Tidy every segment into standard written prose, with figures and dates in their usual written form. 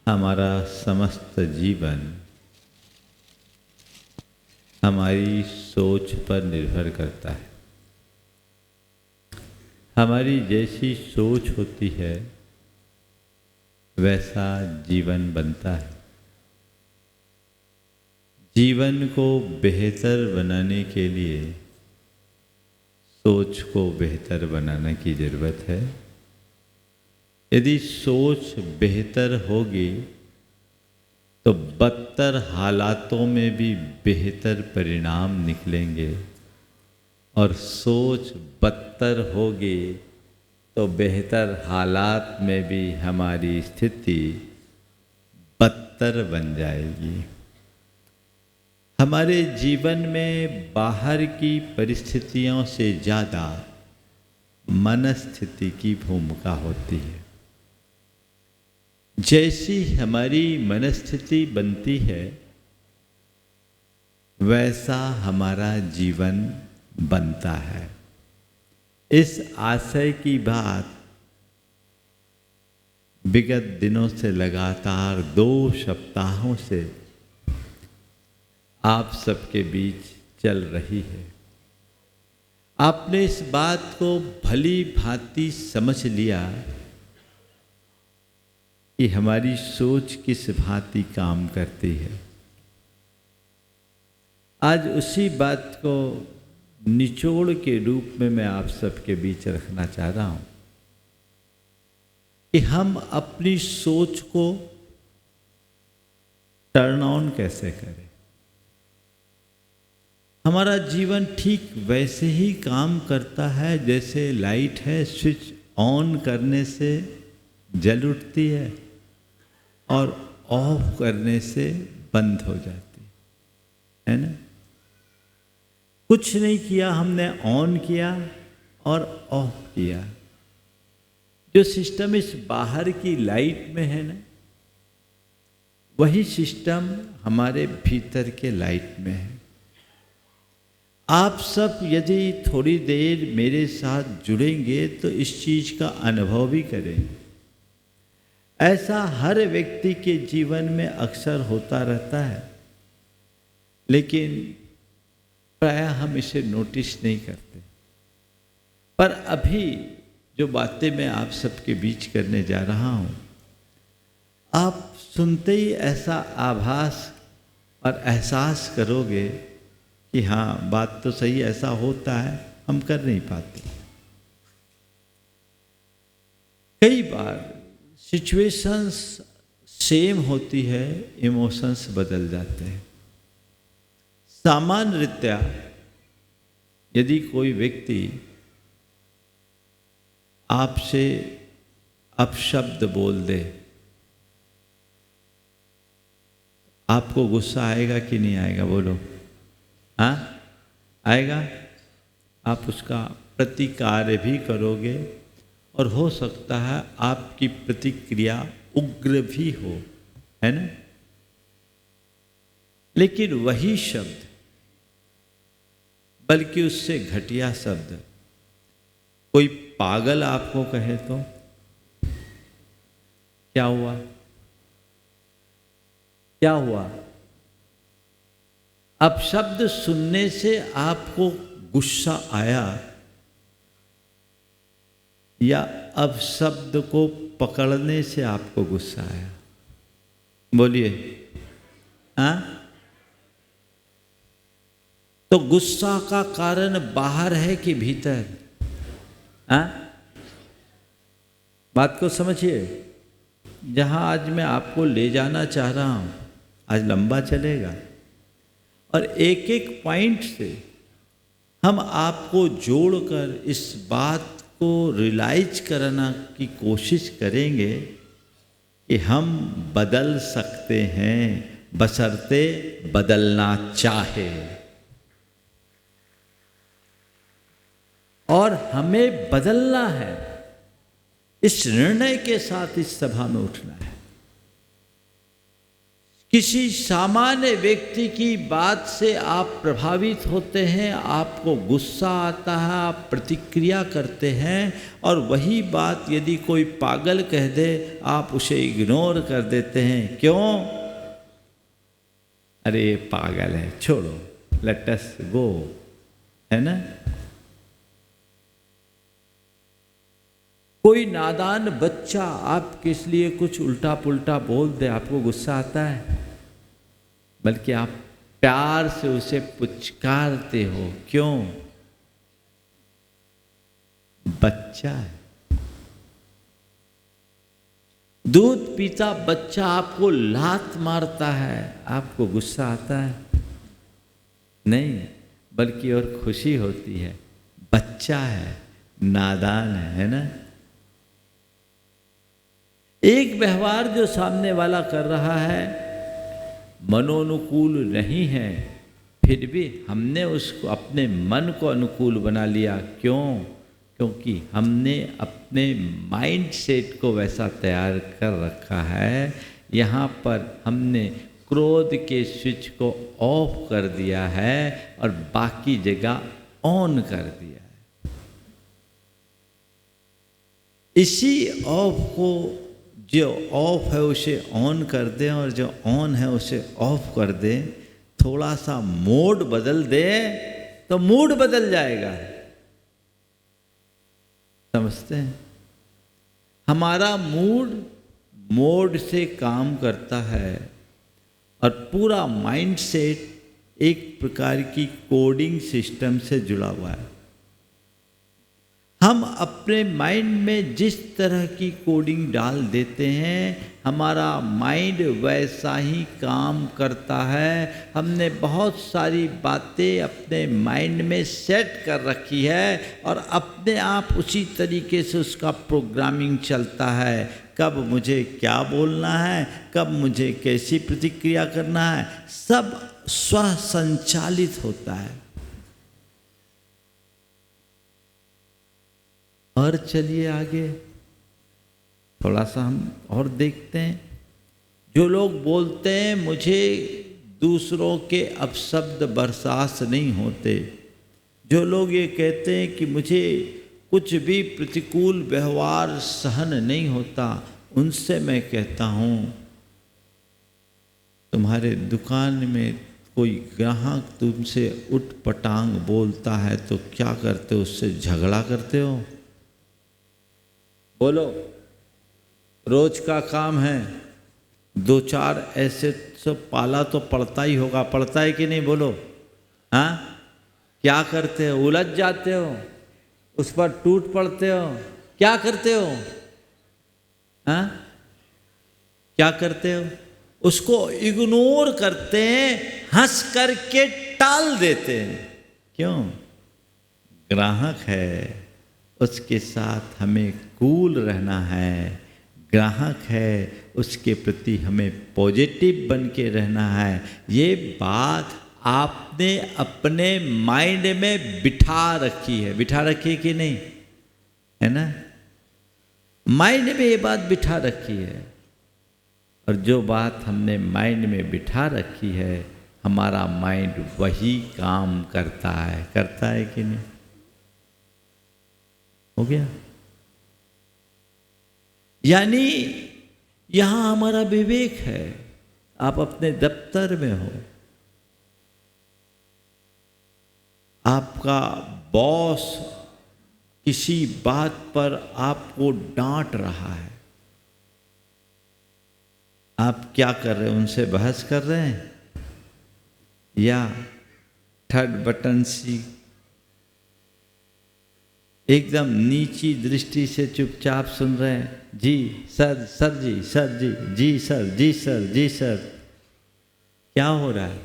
हमारा समस्त जीवन हमारी सोच पर निर्भर करता है। हमारी जैसी सोच होती है वैसा जीवन बनता है। जीवन को बेहतर बनाने के लिए सोच को बेहतर बनाने की ज़रूरत है। यदि सोच बेहतर होगी तो बदतर हालातों में भी बेहतर परिणाम निकलेंगे, और सोच बदतर होगी तो बेहतर हालात में भी हमारी स्थिति बदतर बन जाएगी। हमारे जीवन में बाहर की परिस्थितियों से ज़्यादा मनस्थिति की भूमिका होती है। जैसी हमारी मनस्थिति बनती है वैसा हमारा जीवन बनता है। इस आशय की बात विगत दिनों से लगातार 2 सप्ताहों से आप सबके बीच चल रही है। आपने इस बात को भली भांति समझ लिया कि हमारी सोच किस भांति काम करती है। आज उसी बात को निचोड़ के रूप में मैं आप सबके बीच रखना चाह रहा हूं कि हम अपनी सोच को टर्न ऑन कैसे करें। हमारा जीवन ठीक वैसे ही काम करता है जैसे लाइट है, स्विच ऑन करने से जल उठती है और ऑफ करने से बंद हो जाती है ना। कुछ नहीं किया, हमने ऑन किया और ऑफ किया। जो सिस्टम इस बाहर की लाइट में है ना, वही सिस्टम हमारे भीतर के लाइट में है। आप सब यदि थोड़ी देर मेरे साथ जुड़ेंगे तो इस चीज का अनुभव भी करेंगे। ऐसा हर व्यक्ति के जीवन में अक्सर होता रहता है, लेकिन प्रायः हम इसे नोटिस नहीं करते। पर अभी जो बातें मैं आप सबके बीच करने जा रहा हूं, आप सुनते ही ऐसा आभास और एहसास करोगे कि हाँ, बात तो सही, ऐसा होता है, हम कर नहीं पाते। कई बार सिचुएशंस सेम होती है, इमोशंस बदल जाते हैं। सामान्य रीत्या यदि कोई व्यक्ति आपसे अपशब्द बोल दे, आपको गुस्सा आएगा कि नहीं आएगा? बोलो। हाँ, आएगा। आप उसका प्रतिकार भी करोगे और हो सकता है आपकी प्रतिक्रिया उग्र भी हो, है ना। लेकिन वही शब्द, बल्कि उससे घटिया शब्द, कोई पागल आपको कहे तो क्या हुआ? क्या हुआ? अब शब्द सुनने से आपको गुस्सा आया या अब शब्द को पकड़ने से आपको गुस्सा आया? बोलिए। हाँ, तो गुस्सा का कारण बाहर है कि भीतर? हाँ, बात को समझिए। जहां आज मैं आपको ले जाना चाह रहा हूं, आज लंबा चलेगा और एक एक पॉइंट से हम आपको जोड़कर इस बात को रियलाइज करना की कोशिश करेंगे कि हम बदल सकते हैं, बशर्ते बदलना चाहे। और हमें बदलना है, इस निर्णय के साथ इस सभा में उठना है। किसी सामान्य व्यक्ति की बात से आप प्रभावित होते हैं, आपको गुस्सा आता है, आप प्रतिक्रिया करते हैं, और वही बात यदि कोई पागल कह दे आप उसे इग्नोर कर देते हैं। क्यों? अरे पागल है, छोड़ो, लेट अस गो, है ना। कोई नादान बच्चा आपके लिए कुछ उल्टा पुल्टा बोल दे, आपको गुस्सा आता है, बल्कि आप प्यार से उसे पुचकारते हो। क्यों? बच्चा है। दूध पीता बच्चा आपको लात मारता है, आपको गुस्सा आता है? नहीं, बल्कि और खुशी होती है। बच्चा है, नादान है ना। एक व्यवहार जो सामने वाला कर रहा है मनोनुकूल नहीं है, फिर भी हमने उसको अपने मन को अनुकूल बना लिया। क्यों? क्योंकि हमने अपने माइंड सेट को वैसा तैयार कर रखा है। यहाँ पर हमने क्रोध के स्विच को ऑफ कर दिया है और बाकी जगह ऑन कर दिया है। इसी ऑफ को, जो ऑफ है उसे ऑन कर दें और जो ऑन है उसे ऑफ कर दें। थोड़ा सा मोड बदल दें तो मूड बदल जाएगा। समझते हैं? हमारा मूड मोड से काम करता है और पूरा माइंड सेट एक प्रकार की कोडिंग सिस्टम से जुड़ा हुआ है। हम अपने माइंड में जिस तरह की कोडिंग डाल देते हैं, हमारा माइंड वैसा ही काम करता है। हमने बहुत सारी बातें अपने माइंड में सेट कर रखी है और अपने आप उसी तरीके से उसका प्रोग्रामिंग चलता है। कब मुझे क्या बोलना है, कब मुझे कैसी प्रतिक्रिया करना है, सब स्वसंचालित होता है। और चलिए आगे थोड़ा सा हम और देखते हैं। जो लोग बोलते हैं मुझे दूसरों के अपशब्द बर्दाश्त नहीं होते, जो लोग ये कहते हैं कि मुझे कुछ भी प्रतिकूल व्यवहार सहन नहीं होता, उनसे मैं कहता हूँ तुम्हारे दुकान में कोई ग्राहक तुमसे उठपटांग बोलता है तो क्या करते हो? उससे झगड़ा करते हो? बोलो, रोज का काम है, दो चार ऐसे सब पाला तो पड़ता ही होगा, पड़ता है कि नहीं? बोलो, हाँ? क्या करते हो? उलझ जाते हो, उस पर टूट पड़ते हो, क्या करते हो? हाँ? क्या करते हो? उसको इग्नोर करते हैं, हंस करके टाल देते हैं। क्यों? ग्राहक है, उसके साथ हमें कूल रहना है। ग्राहक है, उसके प्रति हमें पॉजिटिव बन के रहना है। ये बात आपने अपने माइंड में बिठा रखी है। बिठा रखी है कि नहीं? है ना? माइंड में ये बात बिठा रखी है। और जो बात हमने माइंड में बिठा रखी है, हमारा माइंड वही काम करता है। करता है कि नहीं? हो गया? यानी यहां हमारा विवेक है। आप अपने दफ्तर में हो, आपका बॉस किसी बात पर आपको डांट रहा है, आप क्या कर रहे हैं? उनसे बहस कर रहे हैं या थर्ड बटन सी एकदम नीची दृष्टि से चुपचाप सुन रहे हैं? जी सर, सर जी, सर जी, जी सर, जी सर, जी सर। क्या हो रहा है?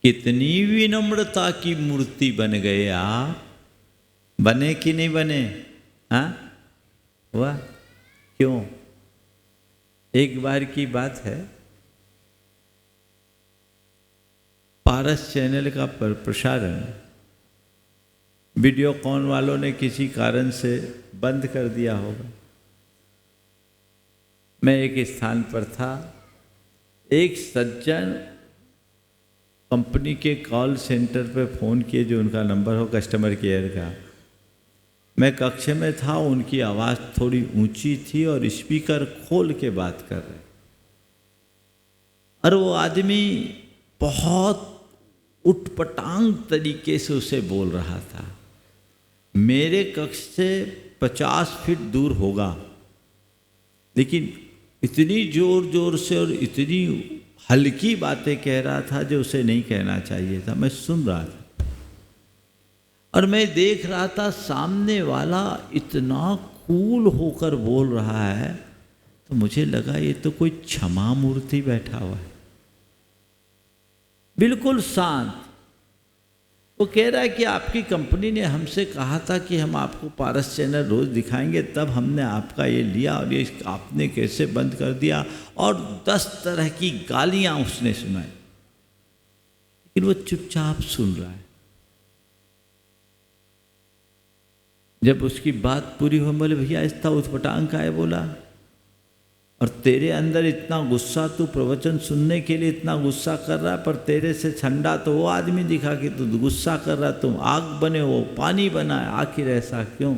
कितनी विनम्रता की मूर्ति बन गए आप। बने कि नहीं बने? हाँ, हुआ? क्यों? एक बार की बात है, पारस चैनल का प्रसारण वीडियोकॉन वालों ने किसी कारण से बंद कर दिया होगा। मैं एक स्थान पर था, एक सज्जन कंपनी के कॉल सेंटर पे फ़ोन किए, जो उनका नंबर हो कस्टमर केयर का। मैं कक्ष में था, उनकी आवाज़ थोड़ी ऊंची थी और स्पीकर खोल के बात कर रहे, और वो आदमी बहुत उटपटांग तरीके से उसे बोल रहा था। मेरे कक्ष से 50 फीट दूर होगा, लेकिन इतनी जोर जोर से और इतनी हल्की बातें कह रहा था जो उसे नहीं कहना चाहिए था। मैं सुन रहा था और मैं देख रहा था सामने वाला इतना कूल होकर बोल रहा है, तो मुझे लगा ये तो कोई क्षमा मूर्ति बैठा हुआ है, बिल्कुल शांत। वो कह रहा है कि आपकी कंपनी ने हमसे कहा था कि हम आपको पारस चैनल रोज दिखाएंगे, तब हमने आपका ये लिया और ये आपने कैसे बंद कर दिया, और 10 तरह की गालियां उसने सुनाई। लेकिन वो चुपचाप सुन रहा है। जब उसकी बात पूरी हो, बोले भैया इतना उठपटांग का है बोला, और तेरे अंदर इतना गुस्सा, तू प्रवचन सुनने के लिए इतना गुस्सा कर रहा है, पर तेरे से ठंडा तो वो आदमी दिखा कि तू गुस्सा कर रहा, तुम आग बने हो पानी बना है, आखिर ऐसा क्यों?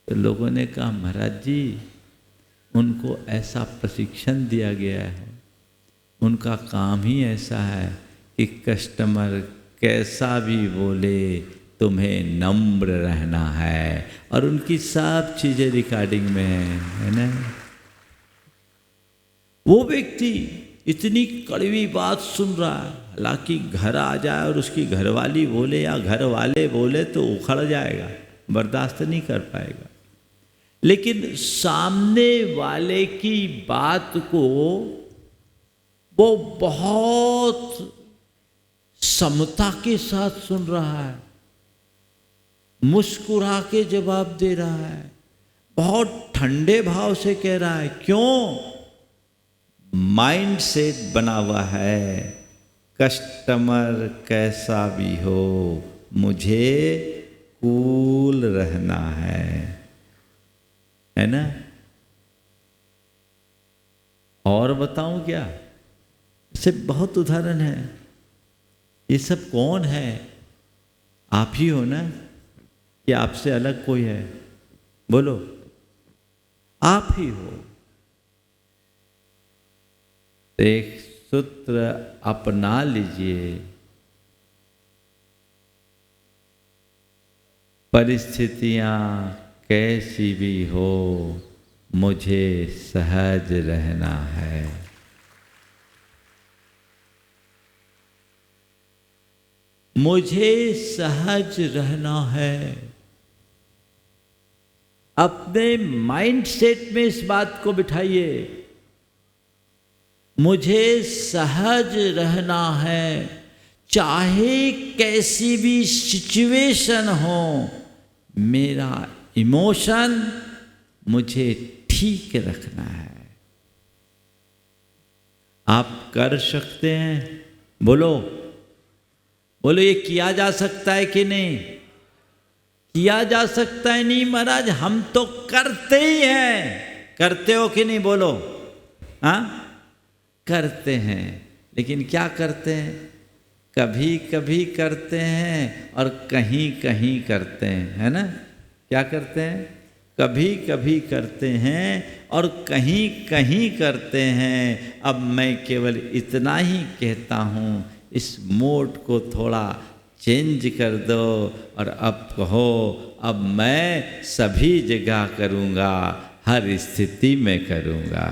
तो लोगों ने कहा महाराज जी, उनको ऐसा प्रशिक्षण दिया गया है, उनका काम ही ऐसा है कि कस्टमर कैसा भी बोले तुम्हें नम्र रहना है, और उनकी सब चीजें रिकॉर्डिंग में है ना। वो व्यक्ति इतनी कड़वी बात सुन रहा है, हालांकि घर आ जाए और उसकी घरवाली बोले या घर वाले बोले तो उखड़ जाएगा, बर्दाश्त नहीं कर पाएगा। लेकिन सामने वाले की बात को वो बहुत समता के साथ सुन रहा है, मुस्कुरा के जवाब दे रहा है, बहुत ठंडे भाव से कह रहा है। क्यों? माइंड सेट बना हुआ है, कस्टमर कैसा भी हो मुझे कूल रहना है ना। और बताऊं क्या? इससे बहुत उदाहरण है। ये सब कौन है? आप ही हो ना, कि आपसे अलग कोई है? बोलो, आप ही हो। एक सूत्र अपना लीजिए, परिस्थितियां कैसी भी हो मुझे सहज रहना है। मुझे सहज रहना है। अपने माइंड सेट में इस बात को बिठाइए, मुझे सहज रहना है, चाहे कैसी भी सिचुएशन हो, मेरा इमोशन मुझे ठीक रखना है। आप कर सकते हैं? बोलो बोलो, ये किया जा सकता है कि नहीं? किया जा सकता है। नहीं महाराज, हम तो करते ही हैं। करते हो कि नहीं? बोलो। हाँ, करते हैं। लेकिन क्या करते हैं? कभी कभी करते हैं और कहीं कहीं करते हैं, है ना। क्या करते हैं? कभी कभी करते हैं और कहीं कहीं करते हैं। अब मैं केवल इतना ही कहता हूँ, इस मोड को थोड़ा चेंज कर दो और अब कहो, अब मैं सभी जगह करूँगा, हर स्थिति में करूँगा।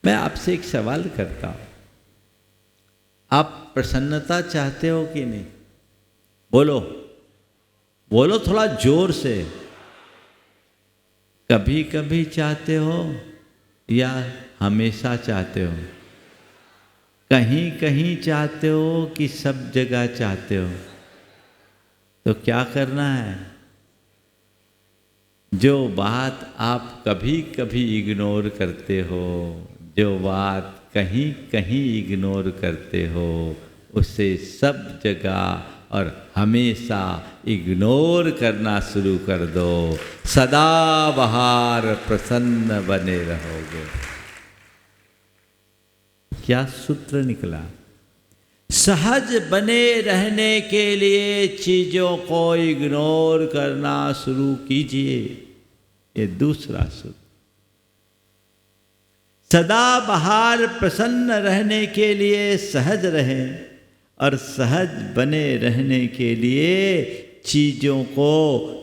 मैं आपसे एक सवाल करता हूँ, आप प्रसन्नता चाहते हो कि नहीं? बोलो बोलो थोड़ा जोर से। कभी कभी चाहते हो या हमेशा चाहते हो? कहीं कहीं चाहते हो कि सब जगह चाहते हो? तो क्या करना है? जो बात आप कभी कभी इग्नोर करते हो, जो बात कहीं कहीं इग्नोर करते हो, उसे सब जगह और हमेशा इग्नोर करना शुरू कर दो, सदा बहार प्रसन्न बने रहोगे। क्या सूत्र निकला? सहज बने रहने के लिए चीजों को इग्नोर करना शुरू कीजिए। ये दूसरा सूत्र। सदा बहार प्रसन्न रहने के लिए सहज रहें और सहज बने रहने के लिए चीजों को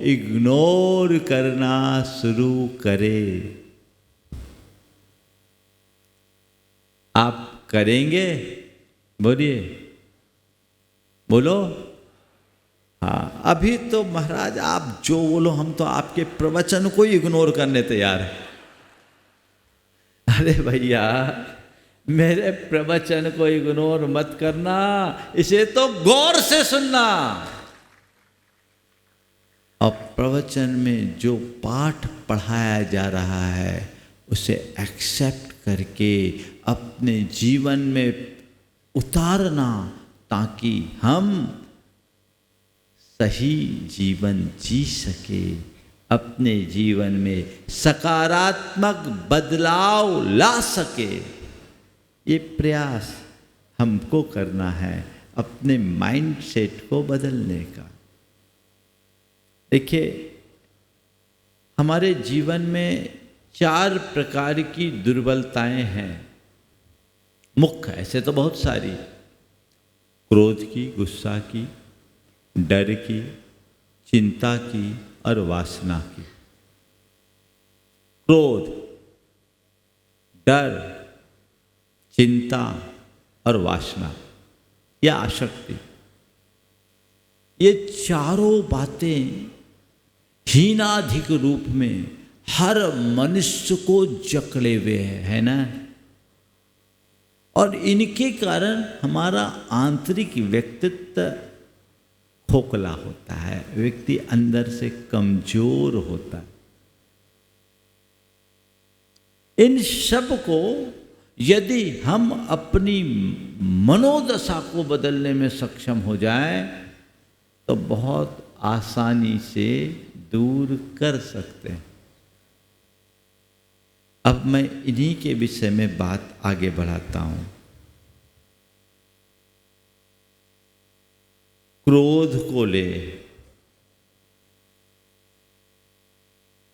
इग्नोर करना शुरू करें। आप करेंगे? बोलिए, बोलो। हाँ, अभी तो महाराज आप जो बोलो, हम तो आपके प्रवचन को ही इग्नोर करने तैयार हैं। अरे भैया, मेरे प्रवचन को इग्नोर मत करना, इसे तो गौर से सुनना। और प्रवचन में जो पाठ पढ़ाया जा रहा है उसे एक्सेप्ट करके अपने जीवन में उतारना, ताकि हम सही जीवन जी सके, अपने जीवन में सकारात्मक बदलाव ला सके। ये प्रयास हमको करना है, अपने माइंड सेट को बदलने का। देखिए, हमारे जीवन में 4 प्रकार की दुर्बलताएं हैं मुख्य, ऐसे तो बहुत सारी। क्रोध की, गुस्सा की, डर की, चिंता की और वासना की। क्रोध, डर, चिंता और वासना या आसक्ति, ये चारों बातें हीनाधिक रूप में हर मनुष्य को जकड़े हुए है ना। और इनके कारण हमारा आंतरिक व्यक्तित्व खोखला होता है, व्यक्ति अंदर से कमजोर होता है। इन सब को यदि हम अपनी मनोदशा को बदलने में सक्षम हो जाएं तो बहुत आसानी से दूर कर सकते हैं। अब मैं इन्हीं के विषय में बात आगे बढ़ाता हूं। क्रोध को ले,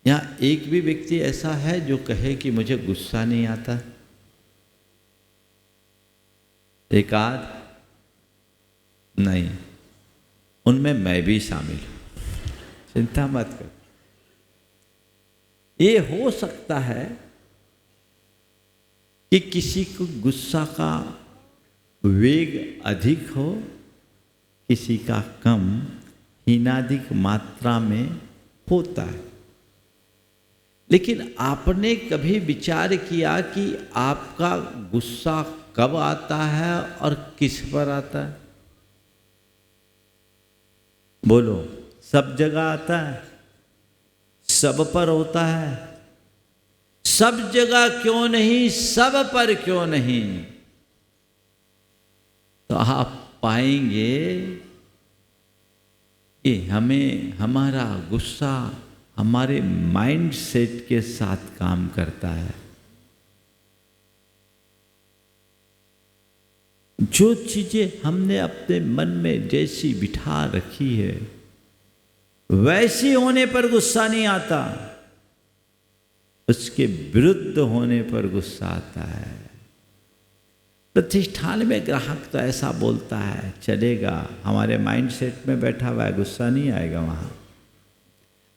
यहां एक भी व्यक्ति ऐसा है जो कहे कि मुझे गुस्सा नहीं आता? एक आध नहीं, उनमें मैं भी शामिल हूं, चिंता मत कर। ये हो सकता है कि किसी को गुस्सा का वेग अधिक हो, किसी का कम, हीनाधिक मात्रा में होता है। लेकिन आपने कभी विचार किया कि आपका गुस्सा कब आता है और किस पर आता है? बोलो, सब जगह आता है? सब पर होता है? सब जगह क्यों नहीं, सब पर क्यों नहीं? तो आप पाएंगे कि हमें हमारा गुस्सा हमारे माइंड सेट के साथ काम करता है। जो चीजें हमने अपने मन में जैसी बिठा रखी है वैसी होने पर गुस्सा नहीं आता, उसके विरुद्ध होने पर गुस्सा आता है। प्रतिष्ठान में ग्राहक तो ऐसा बोलता है, चलेगा, हमारे माइंड सेट में बैठा हुआ है, गुस्सा नहीं आएगा वहाँ।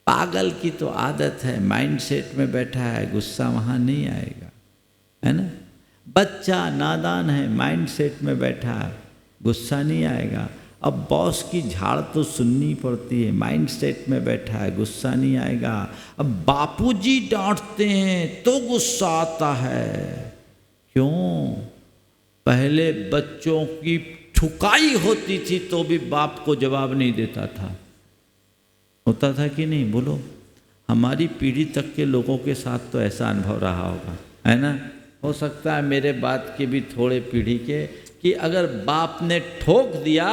पागल की तो आदत है, माइंड सेट में बैठा है, गुस्सा वहाँ नहीं आएगा, है ना। बच्चा नादान है, माइंड सेट में बैठा है, गुस्सा नहीं आएगा। अब बॉस की झाड़ तो सुननी पड़ती है, माइंड सेट में बैठा है, गुस्सा नहीं आएगा। अब बापूजी डांटते हैं तो गुस्सा आता है। क्यों? पहले बच्चों की ठुकाई होती थी तो भी बाप को जवाब नहीं देता था, होता था कि नहीं? बोलो, हमारी पीढ़ी तक के लोगों के साथ तो ऐसा अनुभव रहा होगा, है ना। हो सकता है मेरे बाद के भी थोड़े पीढ़ी के, कि अगर बाप ने ठोक दिया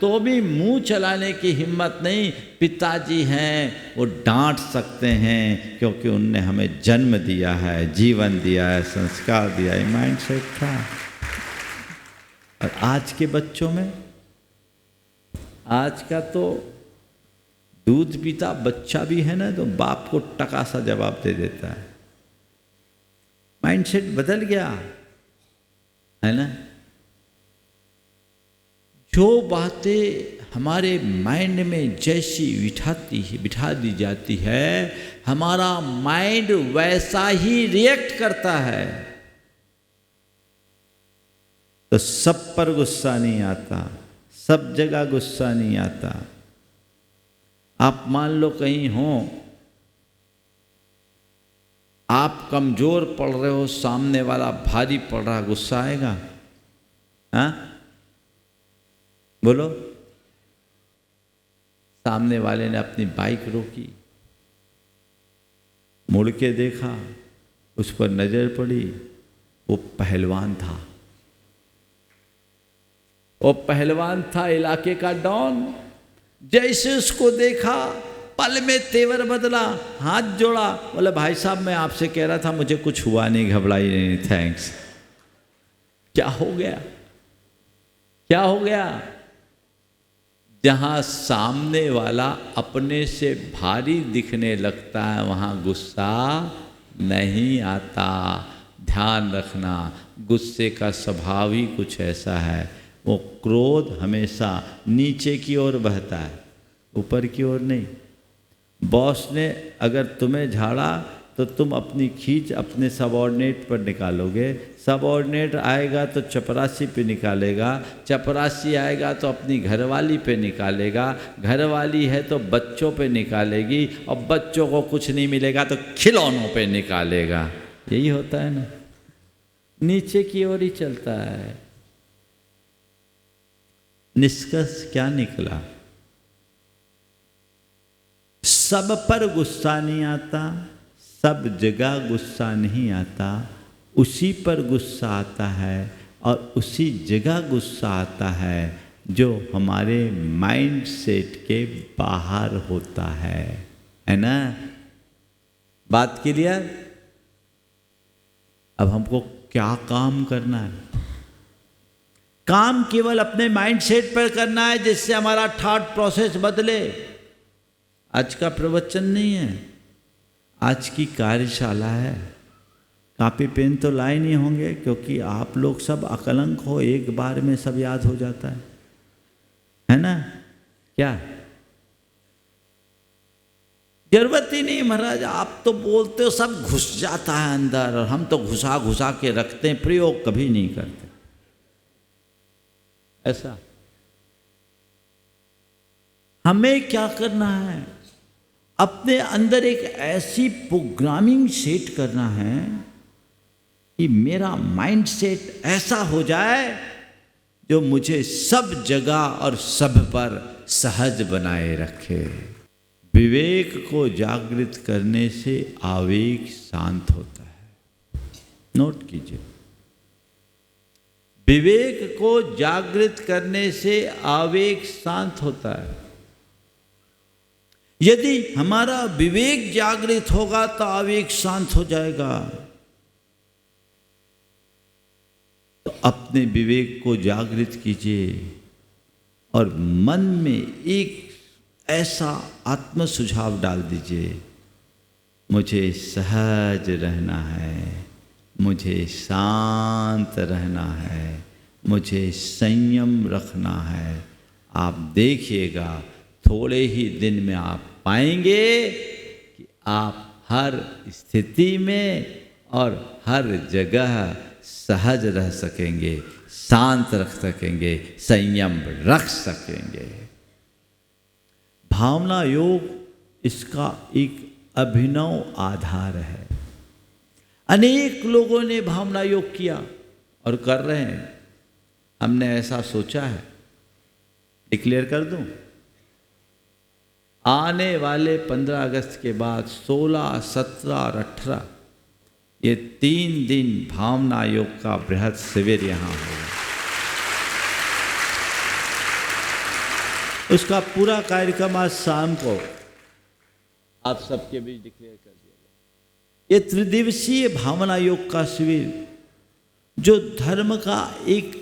तो भी मुंह चलाने की हिम्मत नहीं। पिताजी हैं, वो डांट सकते हैं क्योंकि उनने हमें जन्म दिया है, जीवन दिया है, संस्कार दिया है, माइंड सेट था। और आज के बच्चों में, आज का तो दूध पीता बच्चा भी है ना, तो बाप को टका सा जवाब दे देता है। माइंडसेट बदल गया है ना। जो बातें हमारे माइंड में जैसी बिठा दी जाती है, हमारा माइंड वैसा ही रिएक्ट करता है। तो सब पर गुस्सा नहीं आता, सब जगह गुस्सा नहीं आता। आप मान लो कहीं हो, आप कमजोर पड़ रहे हो, सामने वाला भारी पड़ रहा, गुस्सा आएगा? हाँ बोलो। सामने वाले ने अपनी बाइक रोकी, मुड़ के देखा, उस पर नजर पड़ी, वो पहलवान था, वो पहलवान था, इलाके का डॉन। जैसे उसको देखा, पल में तेवर बदला, हाथ जोड़ा, बोले भाई साहब मैं आपसे कह रहा था, मुझे कुछ हुआ नहीं, घबराई नहीं, थैंक्स। क्या हो गया? क्या हो गया? जहां सामने वाला अपने से भारी दिखने लगता है, वहां गुस्सा नहीं आता। ध्यान रखना, गुस्से का स्वभाव ही कुछ ऐसा है, वो क्रोध हमेशा नीचे की ओर बहता है, ऊपर की ओर नहीं। बॉस ने अगर तुम्हें झाड़ा तो तुम अपनी खींच अपने सबऑर्डिनेट पर निकालोगे, सबऑर्डिनेट आएगा तो चपरासी पे निकालेगा, चपरासी आएगा तो अपनी घरवाली पे निकालेगा, घरवाली है तो बच्चों पे निकालेगी, और बच्चों को कुछ नहीं मिलेगा तो खिलौनों पे निकालेगा। यही होता है ना, नीचे की ओर ही चलता है। निष्कर्ष क्या निकला? सब पर गुस्सा नहीं आता, सब जगह गुस्सा नहीं आता, उसी पर गुस्सा आता है और उसी जगह गुस्सा आता है जो हमारे माइंड सेट के बाहर होता है ना। बात क्लियर? अब हमको क्या काम करना है? काम केवल अपने माइंड सेट पर करना है, जिससे हमारा थॉट प्रोसेस बदले। आज का प्रवचन नहीं है, आज की कार्यशाला है। कॉपी पेन तो लाए नहीं होंगे, क्योंकि आप लोग सब अकलंक हो, एक बार में सब याद हो जाता है ना। क्या जरूरत ही नहीं महाराज, आप तो बोलते हो सब घुस जाता है अंदर, और हम तो घुसा घुसा के रखते हैं, प्रयोग कभी नहीं करते। ऐसा हमें क्या करना है? अपने अंदर एक ऐसी प्रोग्रामिंग सेट करना है कि मेरा माइंड सेट ऐसा हो जाए जो मुझे सब जगह और सब पर सहज बनाए रखे। विवेक को जागृत करने से आवेग शांत होता है। नोट कीजिए, विवेक को जागृत करने से आवेग शांत होता है। यदि हमारा विवेक जागृत होगा तो आवेग शांत हो जाएगा। तो अपने विवेक को जागृत कीजिए और मन में एक ऐसा आत्म सुझाव डाल दीजिए, मुझे सहज रहना है, मुझे शांत रहना है, मुझे संयम रखना है। आप देखिएगा थोड़े ही दिन में आप पाएंगे कि आप हर स्थिति में और हर जगह सहज रह सकेंगे, शांत रख सकेंगे, संयम रख सकेंगे। भावना योग इसका एक अभिनव आधार है। अनेक लोगों ने भावना योग किया और कर रहे हैं। हमने ऐसा सोचा है, डिक्लेयर कर दूं, आने वाले 15 अगस्त के बाद 16, 17 और 18 ये 3 दिन भावना योग का बृहद शिविर यहाँ होगा। उसका पूरा कार्यक्रम आज शाम को आप सबके बीच डिक्लेयर कर दिया। ये त्रिदिवसीय भावना योग का शिविर जो धर्म का एक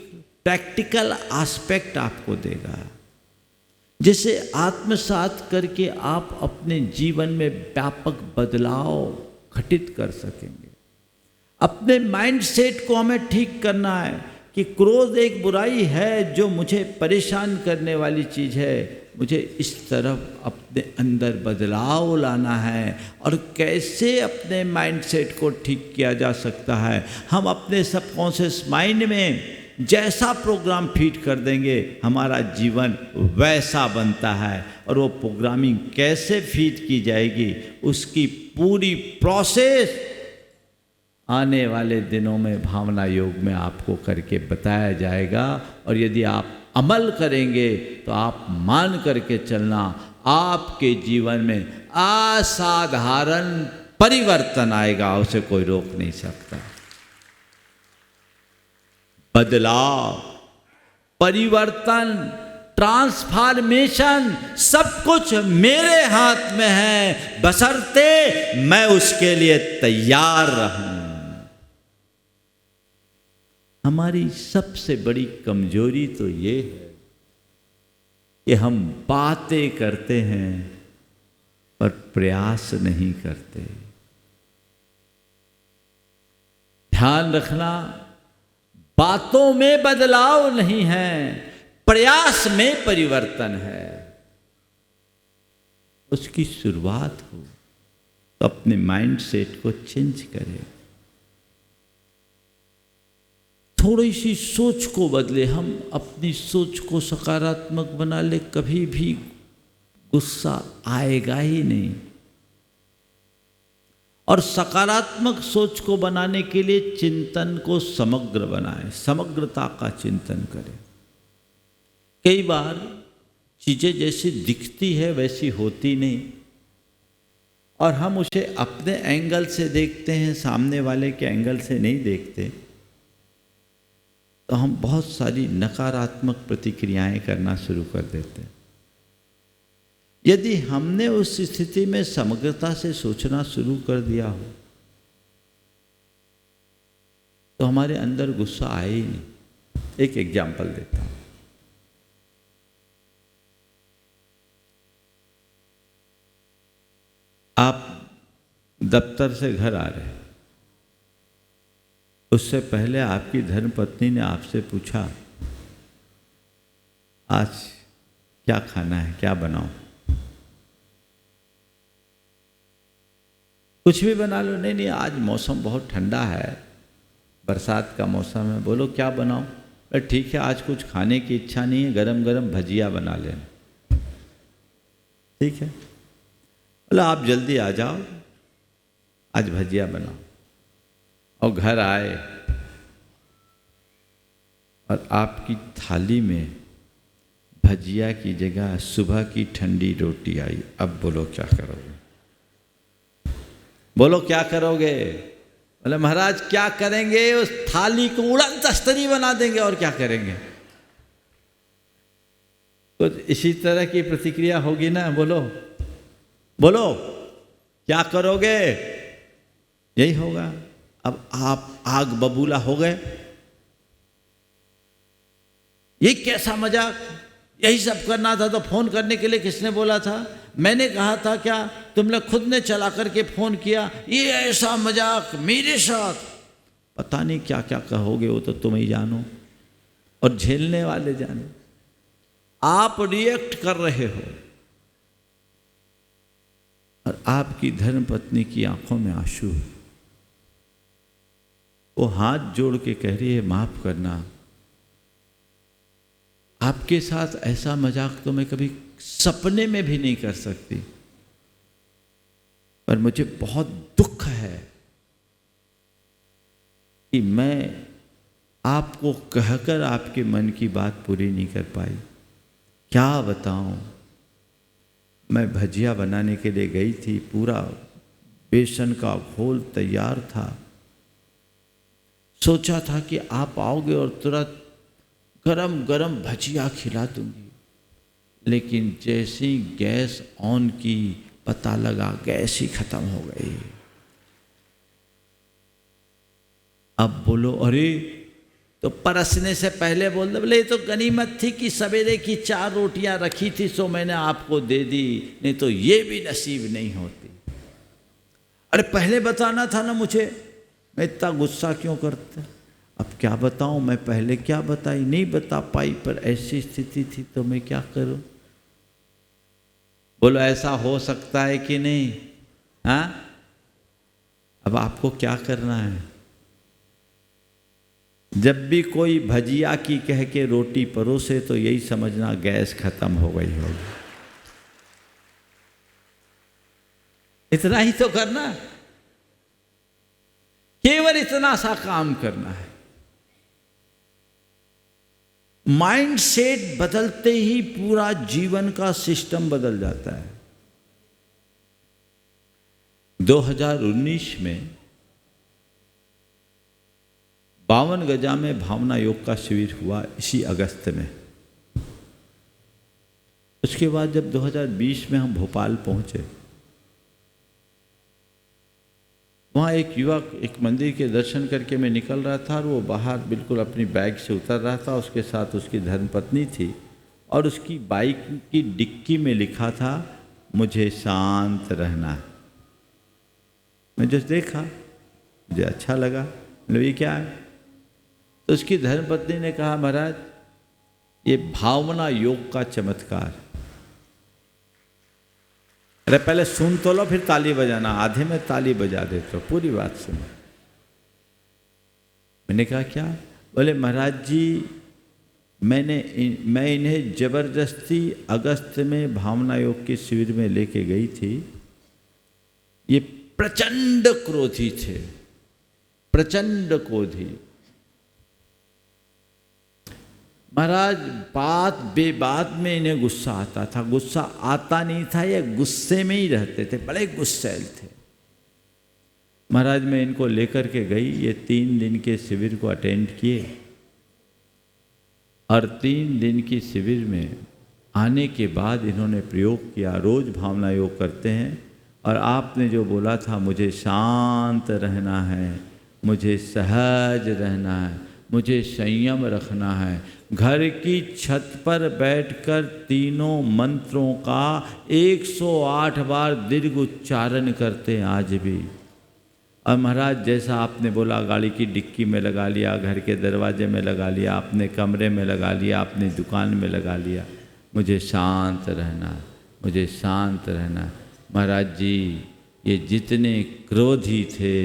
प्रैक्टिकल एस्पेक्ट आपको देगा, जिसे आत्मसात करके आप अपने जीवन में व्यापक बदलाव घटित कर सकेंगे। अपने माइंड सेट को हमें ठीक करना है कि क्रोध एक बुराई है जो मुझे परेशान करने वाली चीज़ है, मुझे इस तरफ अपने अंदर बदलाव लाना है। और कैसे अपने माइंड सेट को ठीक किया जा सकता है, हम अपने सबकॉन्शियस माइंड में जैसा प्रोग्राम फीड कर देंगे हमारा जीवन वैसा बनता है। और वो प्रोग्रामिंग कैसे फीड की जाएगी उसकी पूरी प्रोसेस आने वाले दिनों में भावना योग में आपको करके बताया जाएगा। और यदि आप अमल करेंगे तो आप मान करके चलना, आपके जीवन में असाधारण परिवर्तन आएगा, उसे कोई रोक नहीं सकता। बदलाव, परिवर्तन, ट्रांसफॉर्मेशन सब कुछ मेरे हाथ में है, बशर्ते मैं उसके लिए तैयार रहूं। हमारी सबसे बड़ी कमजोरी तो ये है कि हम बातें करते हैं पर प्रयास नहीं करते। ध्यान रखना, बातों में बदलाव नहीं है, प्रयास में परिवर्तन है। उसकी शुरुआत हो तो अपने माइंड सेट को चेंज करें, थोड़ी सी सोच को बदले। हम अपनी सोच को सकारात्मक बना ले, कभी भी गुस्सा आएगा ही नहीं। और सकारात्मक सोच को बनाने के लिए चिंतन को समग्र बनाएं, समग्रता का चिंतन करें। कई बार चीज़ें जैसी दिखती है वैसी होती नहीं, और हम उसे अपने एंगल से देखते हैं, सामने वाले के एंगल से नहीं देखते, तो हम बहुत सारी नकारात्मक प्रतिक्रियाएं करना शुरू कर देते हैं। यदि हमने उस स्थिति में समग्रता से सोचना शुरू कर दिया हो तो हमारे अंदर गुस्सा आए ही नहीं। एक एग्जाम्पल देता हूं। आप दफ्तर से घर आ रहे हैं, उससे पहले आपकी धर्मपत्नी ने आपसे पूछा आज क्या खाना है, क्या बनाऊं? कुछ भी बना लो। नहीं नहीं, आज मौसम बहुत ठंडा है, बरसात का मौसम है, बोलो क्या बनाऊं? अरे ठीक है, आज कुछ खाने की इच्छा नहीं है, गरम गरम भजिया बना लेना। ठीक है, बोलो आप जल्दी आ जाओ, आज भजिया बनाओ। और घर आए और आपकी थाली में भजिया की जगह सुबह की ठंडी रोटी आई। अब बोलो क्या करोगे? बोलो क्या करोगे? बोले महाराज क्या करेंगे, उस थाली को उड़न तस्तरी बना देंगे, और क्या करेंगे? तो इसी तरह की प्रतिक्रिया होगी ना। बोलो बोलो क्या करोगे? यही होगा। अब आप आग बबूला हो गए, ये कैसा मजाक, यही सब करना था तो फोन करने के लिए किसने बोला था? मैंने कहा था क्या? तुमने खुद ने चला करके फोन किया, ये ऐसा मजाक मेरे साथ। पता नहीं क्या क्या कहोगे, वो तो तुम ही जानो और झेलने वाले जाने। आप रिएक्ट कर रहे हो और आपकी धर्मपत्नी की आंखों में आंसू है। वो हाथ जोड़ के कह रही है माफ करना, आपके साथ ऐसा मजाक तो मैं कभी सपने में भी नहीं कर सकती, पर मुझे बहुत दुख है कि मैं आपको कहकर आपके मन की बात पूरी नहीं कर पाई। क्या बताऊं, मैं भजिया बनाने के लिए गई थी, पूरा बेसन का घोल तैयार था, सोचा था कि आप आओगे और तुरंत गरम गरम भजिया खिला दूंगी, लेकिन जैसे ही गैस ऑन की पता लगा गैस ही खत्म हो गई। अब बोलो अरे तो परसने से पहले बोल दो, बोले ये तो गनीमत थी कि सवेरे की 4 रोटियां रखी थी सो मैंने आपको दे दी, नहीं तो ये भी नसीब नहीं होती। अरे पहले बताना था ना मुझे, मैं इतना गुस्सा क्यों करता। अब क्या बताऊं, मैं पहले क्या बताई, नहीं बता पाई, पर ऐसी स्थिति थी तो मैं क्या करूं। बोलो ऐसा हो सकता है कि नहीं। हाँ, अब आपको क्या करना है, जब भी कोई भजिया की कह के रोटी परोसे तो यही समझना गैस खत्म हो गई होगी। इतना ही तो करना, केवल इतना सा काम करना है। माइंड सेट बदलते ही पूरा जीवन का सिस्टम बदल जाता है। 2019 में 52 गजा में भावना योग का शिविर हुआ इसी अगस्त में। उसके बाद जब 2020 में हम भोपाल पहुंचे, वहाँ एक युवक एक मंदिर के दर्शन करके मैं निकल रहा था और वो बाहर बिल्कुल अपनी बैग से उतर रहा था, उसके साथ उसकी धर्मपत्नी थी और उसकी बाइक की डिक्की में लिखा था मुझे शांत रहना है। मैं जस्ट देखा, मुझे अच्छा लगा, मतलब ये क्या है। तो उसकी धर्मपत्नी ने कहा महाराज ये भावना योग का चमत्कार। अरे पहले सुन तो लो फिर ताली बजाना, आधे में ताली बजा देते हो, पूरी बात सुनो। मैंने कहा क्या। बोले महाराज जी मैं इन्हें जबरदस्ती अगस्त में भावना योग के शिविर में लेके गई थी। ये प्रचंड क्रोधी थे, प्रचंड क्रोधी। महाराज बात बेबात में इन्हें गुस्सा आता था, गुस्सा आता नहीं था, ये गुस्से में ही रहते थे, बड़े गुस्सैल थे। महाराज मैं इनको लेकर के गई, ये 3 दिन के शिविर को अटेंड किए और 3 दिन की शिविर में आने के बाद इन्होंने प्रयोग किया। रोज़ भावना योग करते हैं और आपने जो बोला था मुझे शांत रहना है, मुझे सहज रहना है, मुझे संयम रखना है, घर की छत पर बैठकर तीनों मंत्रों का 108 बार दीर्घ उच्चारण करते हैं आज भी। और महाराज जैसा आपने बोला गाड़ी की डिक्की में लगा लिया, घर के दरवाजे में लगा लिया, अपने कमरे में लगा लिया, अपनी दुकान में लगा लिया, मुझे शांत रहना है, मुझे शांत रहना है। महाराज जी ये जितने क्रोधी थे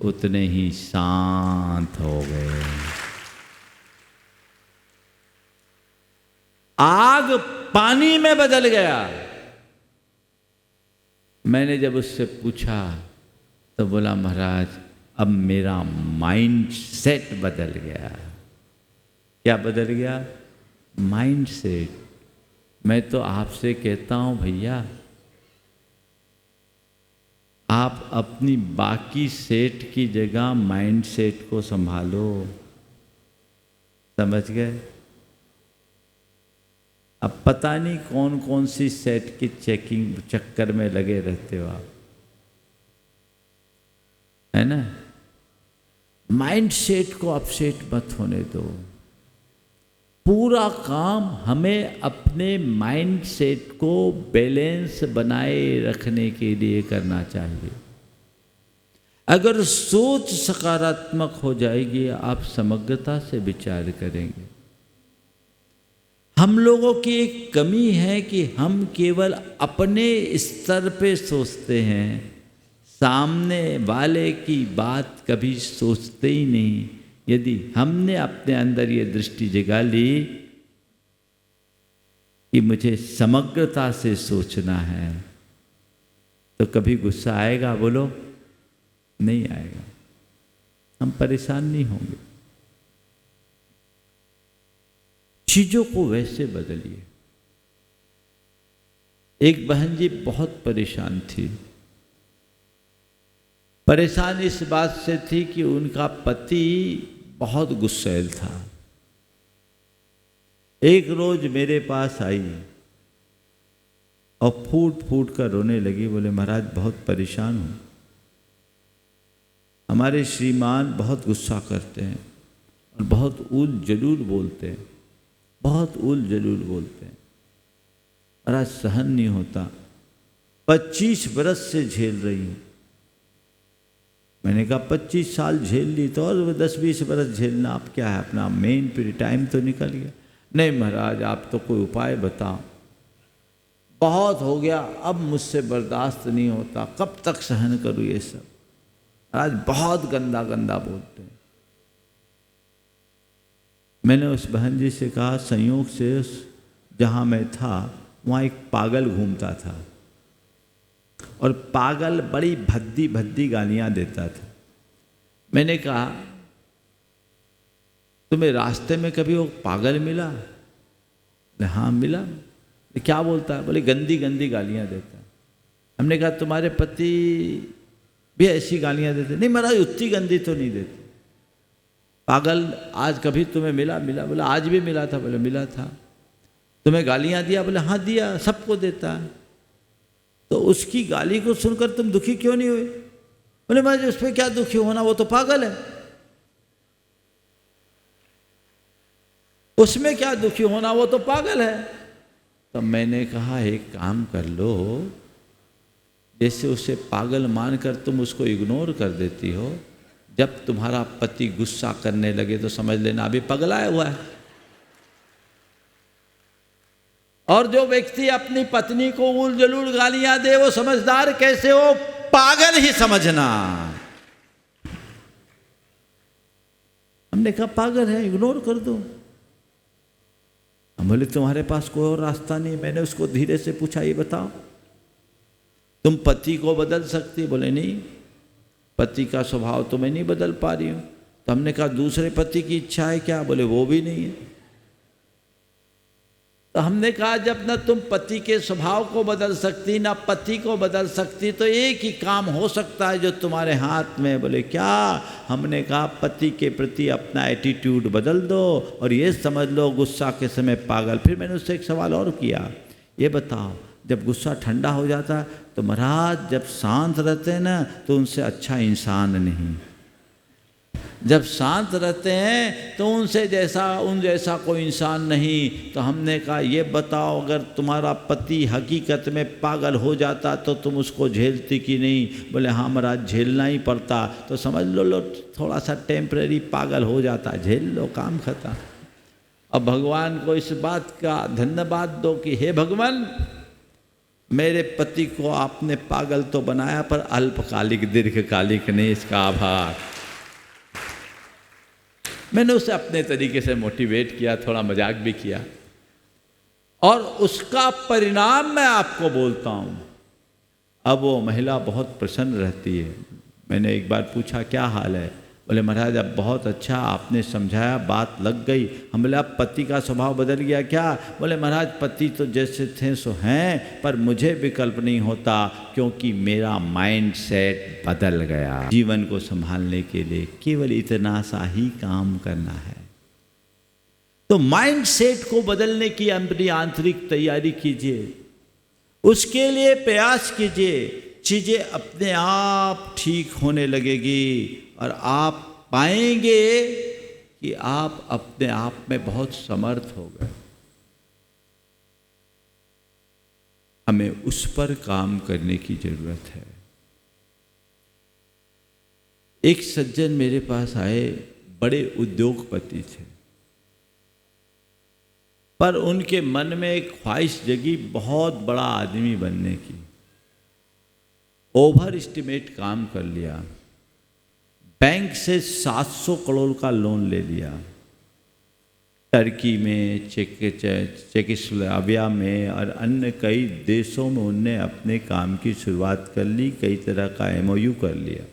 उतने ही शांत हो गए। आग पानी में बदल गया। मैंने जब उससे पूछा तो बोला महाराज अब मेरा माइंड सेट बदल गया। क्या बदल गया? Mind set. मैं तो आपसे कहता हूं भैया आप अपनी बाकी सेट की जगह माइंड सेट को संभालो। समझ गए? अब पता नहीं कौन कौन सी सेट की चेकिंग चक्कर में लगे रहते हो आप, है ना। माइंड सेट को अपसेट मत होने दो। पूरा काम हमें अपने माइंड सेट को बैलेंस बनाए रखने के लिए करना चाहिए। अगर सोच सकारात्मक हो जाएगी आप समग्रता से विचार करेंगे। हम लोगों की एक कमी है कि हम केवल अपने स्तर पे सोचते हैं, सामने वाले की बात कभी सोचते ही नहीं। यदि हमने अपने अंदर ये दृष्टि जगा ली कि मुझे समग्रता से सोचना है तो कभी गुस्सा आएगा? बोलो नहीं आएगा, हम परेशान नहीं होंगे। चीजों को वैसे बदलिए। एक बहन जी बहुत परेशान थी। परेशान इस बात से थी कि उनका पति बहुत गुस्सैल था। एक रोज मेरे पास आई और फूट फूट कर रोने लगी। बोले महाराज बहुत परेशान हूँ, हमारे श्रीमान बहुत गुस्सा करते हैं और बहुत ऊल जलूल बोलते हैं, बहुत ऊल जलूल बोलते हैं, महाराज सहन नहीं होता। 25 बरस से झेल रही हूँ। मैंने कहा 25 साल झेल ली तो और 10-20 बरस झेलना आप क्या है, अपना मेन पीरियड टाइम तो निकल गया। नहीं महाराज आप तो कोई उपाय बताओ, बहुत हो गया, अब मुझसे बर्दाश्त नहीं होता, कब तक सहन करूँ ये सब। महाराज बहुत गंदा गंदा बोलते हैं। मैंने उस बहन जी से कहा संयोग से जहाँ मैं था वहाँ एक पागल घूमता था और पागल बड़ी भद्दी भद्दी गालियाँ देता था। मैंने कहा तुम्हें रास्ते में कभी वो पागल मिला? बोले हाँ मिला। क्या बोलता है? बोले गंदी गंदी गालियाँ देता है। हमने कहा तुम्हारे पति भी ऐसी गालियाँ देते? नहीं महाराज उतनी गंदी तो नहीं देते। पागल आज कभी तुम्हें मिला? मिला। बोला आज भी मिला था। बोले मिला था। तुम्हें गालियाँ दिया? बोले हाँ दिया, सबको देता है। तो उसकी गाली को सुनकर तुम दुखी क्यों नहीं हुए? बोले महाराज उस पर क्या दुखी होना, वो तो पागल है, उसमें क्या दुखी होना, वो तो पागल है। तो मैंने कहा एक काम कर लो, जैसे उसे पागल मानकर तुम उसको इग्नोर कर देती हो, जब तुम्हारा पति गुस्सा करने लगे तो समझ लेना अभी पगलाया हुआ है। और जो व्यक्ति अपनी पत्नी को उल जलूल गालियां दे वो समझदार कैसे हो, पागल ही समझना। हमने कहा पागल है, इग्नोर कर दो। हम बोले तुम्हारे पास कोई और रास्ता नहीं। मैंने उसको धीरे से पूछा ये बताओ तुम पति को बदल सकती? बोले नहीं, पति का स्वभाव तो मैं नहीं बदल पा रही हूँ। तो हमने कहा दूसरे पति की इच्छा है क्या? बोले वो भी नहीं है। तो हमने कहा जब ना तुम पति के स्वभाव को बदल सकती ना पति को बदल सकती तो एक ही काम हो सकता है जो तुम्हारे हाथ में। बोले क्या? हमने कहा पति के प्रति अपना एटीट्यूड बदल दो और ये समझ लो गुस्सा के समय पागल। फिर मैंने उससे एक सवाल और किया, ये बताओ जब गुस्सा ठंडा हो जाता तो महाराज जब शांत रहते हैं ना तो उनसे अच्छा इंसान नहीं, जब शांत रहते हैं तो उन जैसा कोई इंसान नहीं। तो हमने कहा ये बताओ अगर तुम्हारा पति हकीकत में पागल हो जाता तो तुम उसको झेलती कि नहीं? बोले हाँ महाराज झेलना ही पड़ता। तो समझ लो थोड़ा सा टेम्परेरी पागल हो जाता, झेल लो, काम खत्म। अब भगवान को इस बात का धन्यवाद दो कि हे भगवान मेरे पति को आपने पागल तो बनाया पर अल्पकालिक दीर्घकालिक नहीं, इसका आभार। मैंने उसे अपने तरीके से मोटिवेट किया, थोड़ा मजाक भी किया और उसका परिणाम मैं आपको बोलता हूँ। अब वो महिला बहुत प्रसन्न रहती है। मैंने एक बार पूछा क्या हाल है? बोले महाराज अब बहुत अच्छा, आपने समझाया, बात लग गई। हम बोले अब पति का स्वभाव बदल गया क्या? बोले महाराज पति तो जैसे थे सो हैं पर मुझे विकल्प नहीं होता क्योंकि मेरा माइंड सेट बदल गया। जीवन को संभालने के लिए केवल इतना सा ही काम करना है। तो माइंड सेट को बदलने की अपनी आंतरिक तैयारी कीजिए, उसके लिए प्रयास कीजिए, चीज़ें अपने आप ठीक होने लगेगी और आप पाएंगे कि आप अपने आप में बहुत समर्थ हो गए। हमें उस पर काम करने की जरूरत है। एक सज्जन मेरे पास आए, बड़े उद्योगपति थे पर उनके मन में एक ख्वाहिश जगी बहुत बड़ा आदमी बनने की। ओवर एस्टिमेट काम कर लिया, बैंक से 700 करोड़ का लोन ले लिया, टर्की में, चेकोस्लोवाकिया में और अन्य कई देशों में उनने अपने काम की शुरुआत कर ली, कई तरह का MOU कर लिया।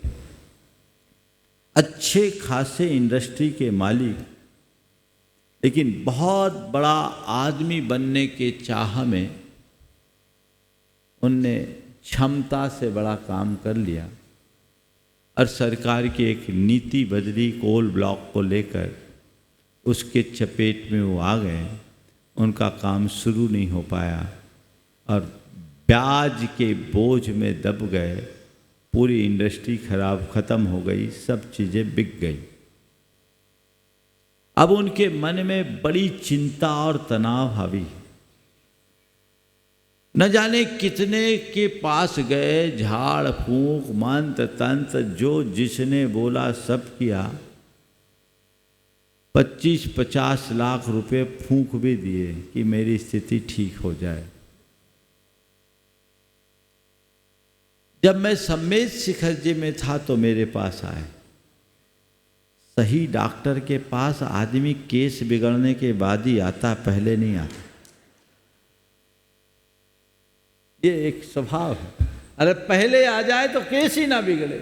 अच्छे खासे इंडस्ट्री के मालिक, लेकिन बहुत बड़ा आदमी बनने के चाह में उनने क्षमता से बड़ा काम कर लिया और सरकार की एक नीति बदली कोल ब्लॉक को लेकर, उसके चपेट में वो आ गए। उनका काम शुरू नहीं हो पाया और ब्याज के बोझ में दब गए, पूरी इंडस्ट्री खत्म हो गई, सब चीज़ें बिक गई। अब उनके मन में बड़ी चिंता और तनाव हावी। न जाने कितने के पास गए, झाड़ फूंक मंत्र तंत्र जो जिसने बोला सब किया, 25-50 लाख रुपए फूंक भी दिए कि मेरी स्थिति ठीक हो जाए। जब मैं सम्मेद शिखर जी में था तो मेरे पास आए। सही डॉक्टर के पास आदमी केस बिगड़ने के बाद ही आता, पहले नहीं आता। ये एक स्वभाव है। अरे पहले आ जाए तो केस ही ना बिगड़े।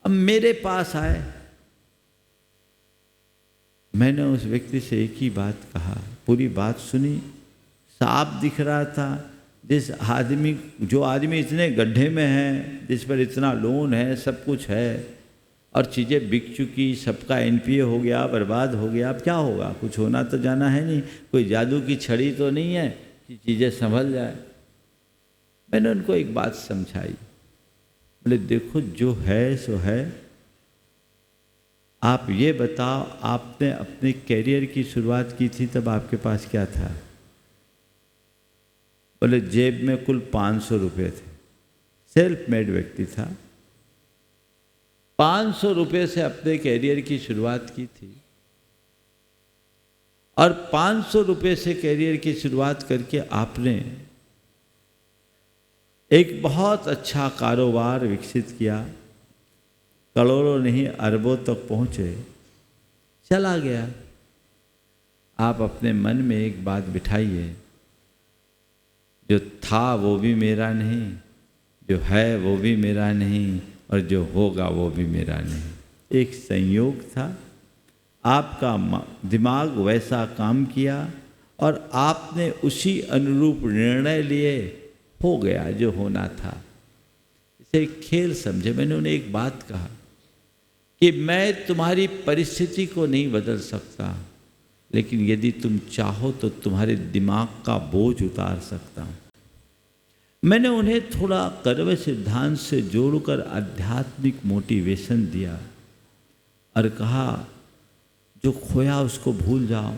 अब मेरे पास आए, मैंने उस व्यक्ति से एक ही बात कहा, पूरी बात सुनी। साफ दिख रहा था जो आदमी इतने गड्ढे में है, जिस पर इतना लोन है, सब कुछ है और चीज़ें बिक चुकी, सबका एनपीए हो गया, बर्बाद हो गया, अब क्या होगा? कुछ होना तो जाना है नहीं, कोई जादू की छड़ी तो नहीं है कि चीज़ें संभल जाए। मैंने उनको एक बात समझाई, बोले देखो जो है सो है। आप ये बताओ, आपने अपने कैरियर की शुरुआत की थी तब आपके पास क्या था? बोले जेब में कुल 500 रुपये थे। सेल्फ मेड व्यक्ति था, 500 रुपये से अपने कैरियर की शुरुआत की थी और 500 रुपये से कैरियर की शुरुआत करके आपने एक बहुत अच्छा कारोबार विकसित किया, करोड़ों नहीं अरबों तक पहुँचे, चला गया। आप अपने मन में एक बात बिठाइए, जो था वो भी मेरा नहीं, जो है वो भी मेरा नहीं और जो होगा वो भी मेरा नहीं। एक संयोग था, आपका दिमाग वैसा काम किया और आपने उसी अनुरूप निर्णय लिए, हो गया जो होना था। इसे एक खेल समझे। मैंने उन्हें एक बात कहा कि मैं तुम्हारी परिस्थिति को नहीं बदल सकता, लेकिन यदि तुम चाहो तो तुम्हारे दिमाग का बोझ उतार सकता हूँ। मैंने उन्हें थोड़ा कर्म सिद्धांत से जोड़कर आध्यात्मिक मोटिवेशन दिया और कहा जो खोया उसको भूल जाओ,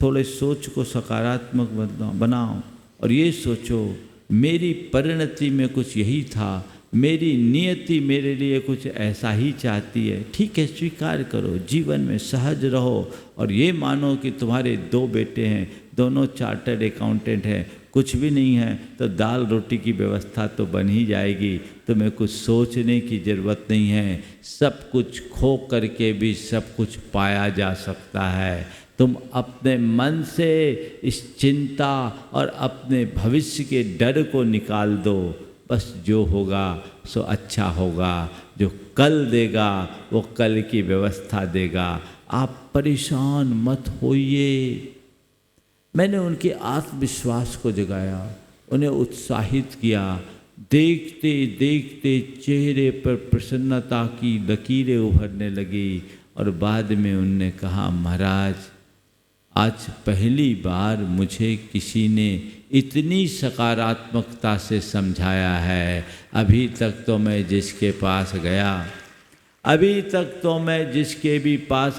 थोड़े सोच को सकारात्मक बनाओ और ये सोचो मेरी परिणति में कुछ यही था, मेरी नियति मेरे लिए कुछ ऐसा ही चाहती है। ठीक है, स्वीकार करो, जीवन में सहज रहो और ये मानो कि तुम्हारे 2 बेटे हैं, दोनों चार्टर्ड अकाउंटेंट हैं, कुछ भी नहीं है तो दाल रोटी की व्यवस्था तो बन ही जाएगी। तुम्हें कुछ सोचने की ज़रूरत नहीं है, सब कुछ खो करके भी सब कुछ पाया जा सकता है। तुम अपने मन से इस चिंता और अपने भविष्य के डर को निकाल दो। बस जो होगा सो अच्छा होगा, जो कल देगा वो कल की व्यवस्था देगा। आप परेशान मत होइए। मैंने उनके आत्मविश्वास को जगाया, उन्हें उत्साहित किया। देखते देखते चेहरे पर प्रसन्नता की लकीरें उभरने लगी और बाद में उनने कहा, महाराज आज पहली बार मुझे किसी ने इतनी सकारात्मकता से समझाया है। अभी तक तो मैं जिसके पास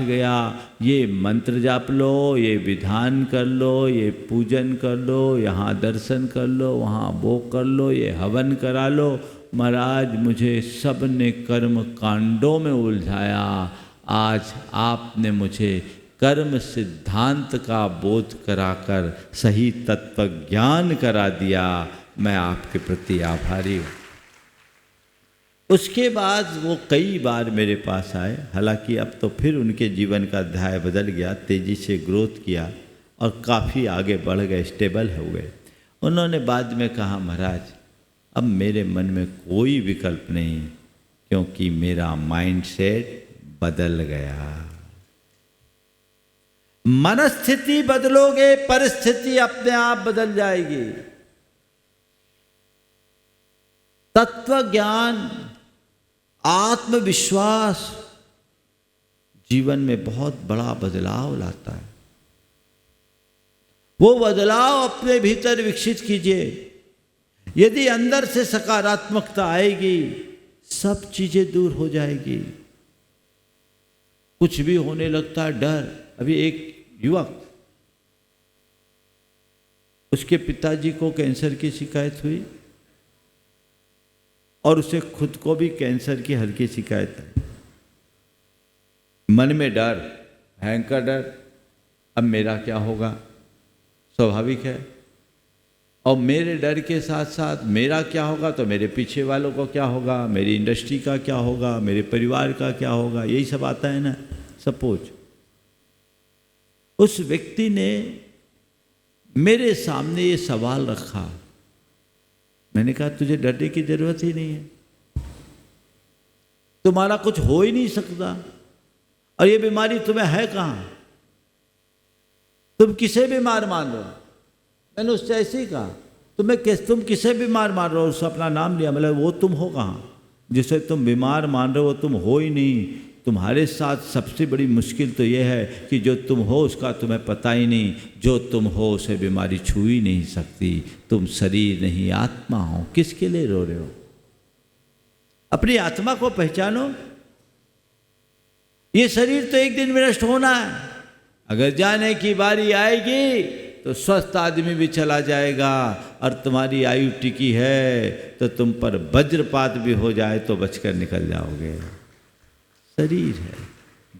गया ये मंत्र जाप लो, ये विधान कर लो, ये पूजन कर लो, यहाँ दर्शन कर लो, वहाँ वो कर लो, ये हवन करा लो। महाराज मुझे सब ने कर्म कांडों में उलझाया, आज आपने मुझे कर्म सिद्धांत का बोध कराकर सही तत्व ज्ञान करा दिया। मैं आपके प्रति आभारी हूँ। उसके बाद वो कई बार मेरे पास आए। हालांकि अब तो फिर उनके जीवन का अध्याय बदल गया, तेज़ी से ग्रोथ किया और काफ़ी आगे बढ़ गए, स्टेबल हुए। उन्होंने बाद में कहा, महाराज अब मेरे मन में कोई विकल्प नहीं, क्योंकि मेरा माइंडसेट बदल गया। मनस्थिति बदलोगे, परिस्थिति अपने आप बदल जाएगी। तत्व ज्ञान, आत्मविश्वास जीवन में बहुत बड़ा बदलाव लाता है। वो बदलाव अपने भीतर विकसित कीजिए। यदि अंदर से सकारात्मकता आएगी, सब चीजें दूर हो जाएगी। कुछ भी होने लगता है डर। अभी एक युवक, उसके पिताजी को कैंसर की शिकायत हुई और उसे खुद को भी कैंसर की हल्की शिकायत है। मन में डर, भयंकर डर, अब मेरा क्या होगा, स्वाभाविक है। और मेरे डर के साथ साथ मेरा क्या होगा तो मेरे पीछे वालों को क्या होगा, मेरी इंडस्ट्री का क्या होगा, मेरे परिवार का क्या होगा, यही सब आता है ना। सपोज उस व्यक्ति ने मेरे सामने ये सवाल रखा, मैंने कहा तुझे डरने की जरूरत ही नहीं है, तुम्हारा कुछ हो ही नहीं सकता, और ये बीमारी तुम्हें है कहाँ, तुम किसे बीमार मान रहे हो। मैंने उससे ऐसे ही कहा, तुम किसे बीमार मान रहे हो, उससे अपना नाम लिया, मतलब वो तुम हो कहाँ, जिसे तुम बीमार मान रहे हो तुम हो ही नहीं। तुम्हारे साथ सबसे बड़ी मुश्किल तो ये है कि जो तुम हो उसका तुम्हें पता ही नहीं, जो तुम हो उसे बीमारी छू ही नहीं सकती। तुम शरीर नहीं आत्मा हो, किसके लिए रो रहे हो। अपनी आत्मा को पहचानो। ये शरीर तो एक दिन में नष्ट होना है, अगर जाने की बारी आएगी तो स्वस्थ आदमी भी चला जाएगा, और तुम्हारी आयु टिकी है तो तुम पर वज्रपात भी हो जाए तो बचकर निकल जाओगे। शरीर है,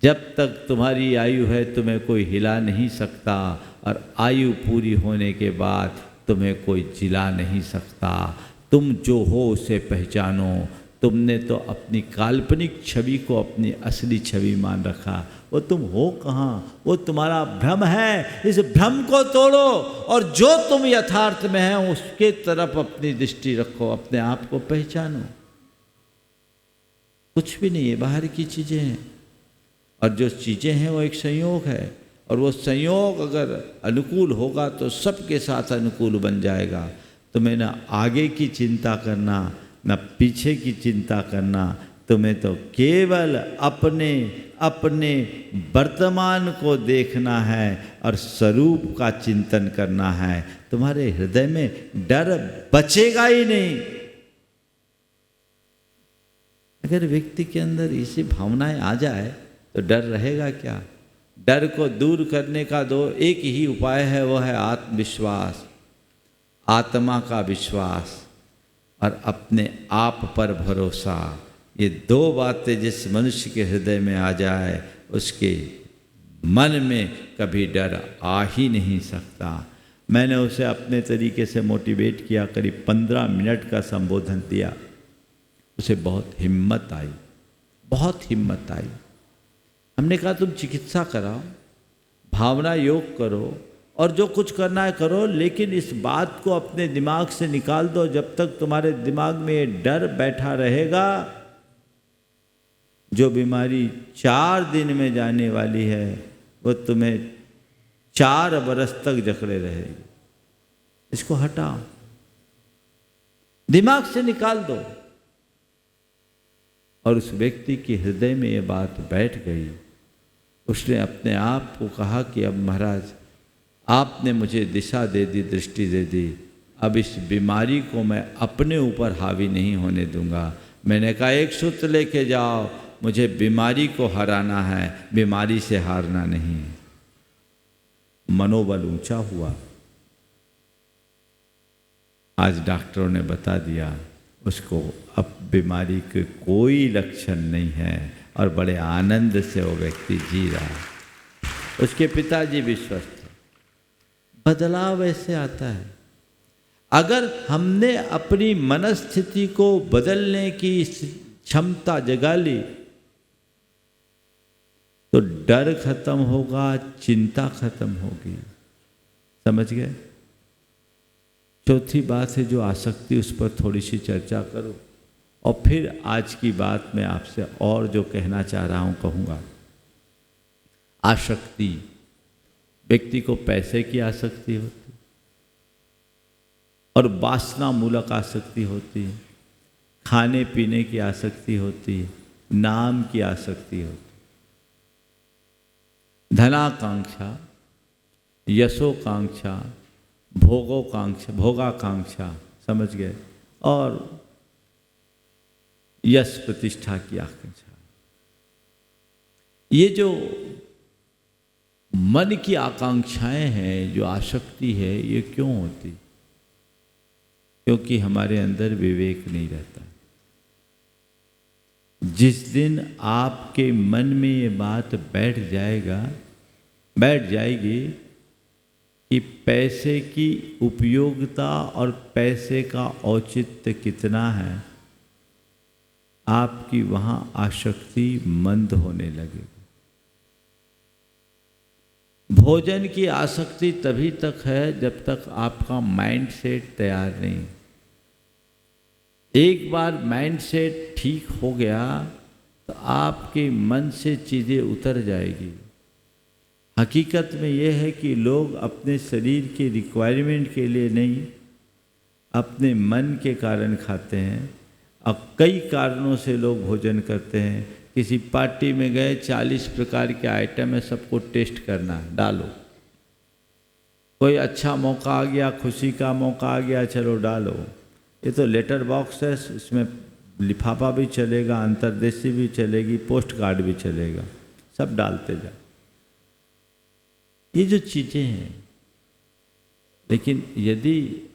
जब तक तुम्हारी आयु है तुम्हें कोई हिला नहीं सकता, और आयु पूरी होने के बाद तुम्हें कोई जिला नहीं सकता। तुम जो हो उसे पहचानो। तुमने तो अपनी काल्पनिक छवि को अपनी असली छवि मान रखा, वो तुम हो कहाँ, वो तुम्हारा भ्रम है। इस भ्रम को तोड़ो और जो तुम यथार्थ में है उसके तरफ अपनी दृष्टि रखो, अपने आप को पहचानो। कुछ भी नहीं है, बाहर की चीज़ें हैं, और जो चीज़ें हैं वो एक संयोग है, और वो संयोग अगर अनुकूल होगा तो सबके साथ अनुकूल बन जाएगा। तुम्हें ना आगे की चिंता करना न पीछे की चिंता करना, तुम्हें तो केवल अपने अपने वर्तमान को देखना है और स्वरूप का चिंतन करना है। तुम्हारे हृदय में डर बचेगा ही नहीं। अगर व्यक्ति के अंदर ऐसी भावनाएं आ जाए तो डर रहेगा क्या। डर को दूर करने का एक ही उपाय है, वो है आत्मविश्वास, आत्मा का विश्वास और अपने आप पर भरोसा। ये दो बातें जिस मनुष्य के हृदय में आ जाए उसके मन में कभी डर आ ही नहीं सकता। मैंने उसे अपने तरीके से मोटिवेट किया, करीब 15 मिनट का संबोधन दिया। उसे बहुत हिम्मत आई, बहुत हिम्मत आई। हमने कहा तुम चिकित्सा कराओ, भावना योग करो और जो कुछ करना है करो, लेकिन इस बात को अपने दिमाग से निकाल दो। जब तक तुम्हारे दिमाग में ये डर बैठा रहेगा, जो बीमारी 4 दिन में जाने वाली है वो तुम्हें 4 बरस तक जकड़े रहेगी। इसको हटाओ, दिमाग से निकाल दो। और उस व्यक्ति के हृदय में ये बात बैठ गई। उसने अपने आप को कहा कि अब महाराज आपने मुझे दिशा दे दी, दृष्टि दे दी, अब इस बीमारी को मैं अपने ऊपर हावी नहीं होने दूंगा। मैंने कहा एक सूत्र लेके जाओ, मुझे बीमारी को हराना है, बीमारी से हारना नहीं। मनोबल ऊंचा हुआ। आज डॉक्टरों ने बता दिया उसको अब बीमारी के कोई लक्षण नहीं है और बड़े आनंद से वो व्यक्ति जी रहा है। उसके पिताजी भी स्वस्थ थे। बदलाव ऐसे आता है, अगर हमने अपनी मनस्थिति को बदलने की क्षमता जगा ली तो डर खत्म होगा, चिंता खत्म होगी। समझ गए। चौथी बात है जो आसक्ति, उस पर थोड़ी सी चर्चा करो और फिर आज की बात मैं आपसे और जो कहना चाह रहा हूं कहूँगा। आसक्ति, व्यक्ति को पैसे की आसक्ति होती और वासना मूलक आसक्ति होती है, खाने पीने की आसक्ति होती है, नाम की आसक्ति होती, धनाकांक्षा, यशोकांक्षा, भोगोकांक्षा, भोगाकांक्षा, समझ गए, और यश प्रतिष्ठा की आकांक्षा। ये जो मन की आकांक्षाएं हैं, जो आसक्ति है, ये क्यों होती? क्योंकि हमारे अंदर विवेक नहीं रहता। जिस दिन आपके मन में ये बात बैठ जाएगी कि पैसे की उपयोगिता और पैसे का औचित्य कितना है, आपकी वहाँ आसक्ति मंद होने लगेगी। भोजन की आसक्ति तभी तक है जब तक आपका माइंड सेट तैयार नहीं। एक बार माइंड सेट ठीक हो गया तो आपके मन से चीज़ें उतर जाएगी। हकीकत में यह है कि लोग अपने शरीर के रिक्वायरमेंट के लिए नहीं, अपने मन के कारण खाते हैं। अब कई कारणों से लोग भोजन करते हैं। किसी पार्टी में गए, 40 प्रकार के आइटम है, सबको टेस्ट करना है, डालो। कोई अच्छा मौका आ गया, खुशी का मौका आ गया, चलो डालो। ये तो लेटर बॉक्स है, इसमें लिफाफा भी चलेगा, अंतर्देशी भी चलेगी, पोस्ट कार्ड भी चलेगा, सब डालते जाओ। ये जो चीज़ें हैं, लेकिन यदि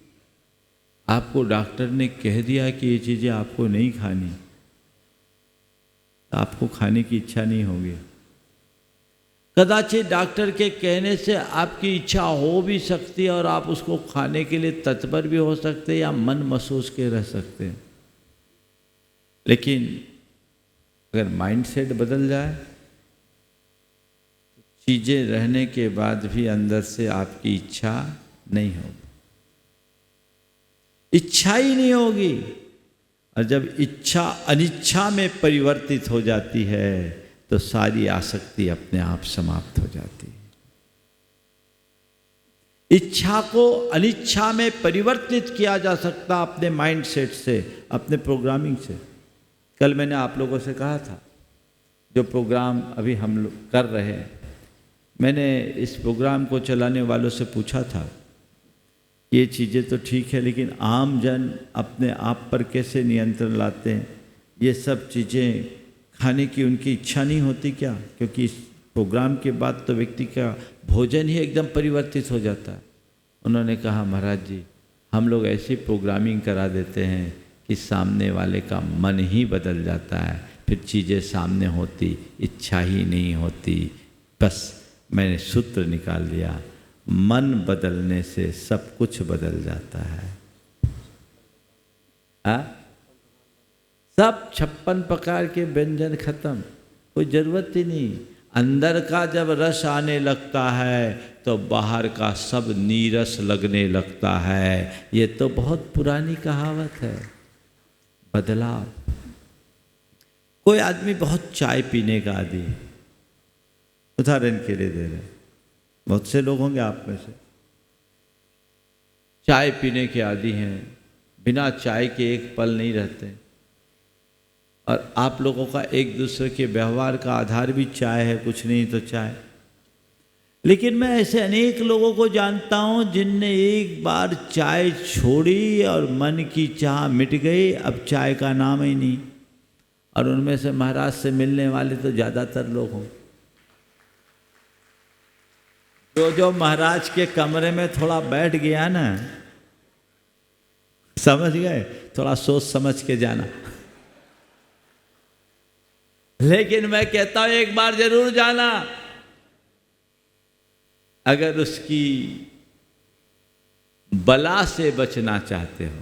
आपको डॉक्टर ने कह दिया कि ये चीज़ें आपको नहीं खानी, तो आपको खाने की इच्छा नहीं होगी। कदाचित डॉक्टर के कहने से आपकी इच्छा हो भी सकती है और आप उसको खाने के लिए तत्पर भी हो सकते हैं या मन महसूस के रह सकते हैं। लेकिन अगर माइंडसेट बदल जाए, चीज़ें रहने के बाद भी अंदर से आपकी इच्छा नहीं होगी, इच्छा ही नहीं होगी। और जब इच्छा अनिच्छा में परिवर्तित हो जाती है तो सारी आसक्ति अपने आप समाप्त हो जाती है। इच्छा को अनिच्छा में परिवर्तित किया जा सकता अपने माइंडसेट से, अपने प्रोग्रामिंग से। कल मैंने आप लोगों से कहा था, जो प्रोग्राम अभी हम लोग कर रहे हैं, मैंने इस प्रोग्राम को चलाने वालों से पूछा था, ये चीज़ें तो ठीक है, लेकिन आम जन अपने आप पर कैसे नियंत्रण लाते हैं? ये सब चीज़ें खाने की उनकी इच्छा नहीं होती क्या? क्योंकि इस प्रोग्राम के बाद तो व्यक्ति का भोजन ही एकदम परिवर्तित हो जाता है। उन्होंने कहा, महाराज जी, हम लोग ऐसी प्रोग्रामिंग करा देते हैं कि सामने वाले का मन ही बदल जाता है, फिर चीज़ें सामने होती, इच्छा ही नहीं होती। बस मैंने सूत्र निकाल लिया, मन बदलने से सब कुछ बदल जाता है। सब 56 प्रकार के व्यंजन खत्म, कोई ज़रूरत ही नहीं। अंदर का जब रस आने लगता है तो बाहर का सब नीरस लगने लगता है। ये तो बहुत पुरानी कहावत है। बदलाव। कोई आदमी बहुत चाय पीने का आदी है, उदाहरण के लिए दे रहे, बहुत से लोग होंगे आप में से चाय पीने के आदी हैं, बिना चाय के एक पल नहीं रहते। और आप लोगों का एक दूसरे के व्यवहार का आधार भी चाय है, कुछ नहीं तो चाय। लेकिन मैं ऐसे अनेक लोगों को जानता हूं जिनने एक बार चाय छोड़ी और मन की चाह मिट गई, अब चाय का नाम ही नहीं। और उनमें से महाराज से मिलने वाले तो ज़्यादातर लोग हों। जो महाराज के कमरे में थोड़ा बैठ गया ना, समझ गए, थोड़ा सोच समझ के जाना। लेकिन मैं कहता हूं एक बार जरूर जाना। अगर उसकी बला से बचना चाहते हो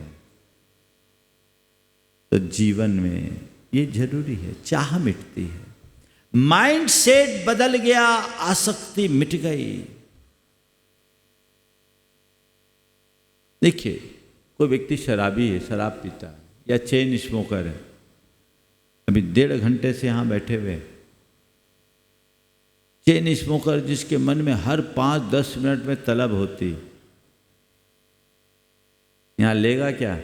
तो जीवन में ये जरूरी है, चाह मिटती है, माइंड सेट बदल गया, आसक्ति मिट गई। देखिए, कोई व्यक्ति शराबी है, शराब पीता है, या चेन स्मोकर है, अभी 1.5 घंटे से यहां बैठे हुए, चेन स्मोकर जिसके मन में हर 5-10 मिनट में तलब होती, यहां लेगा क्या?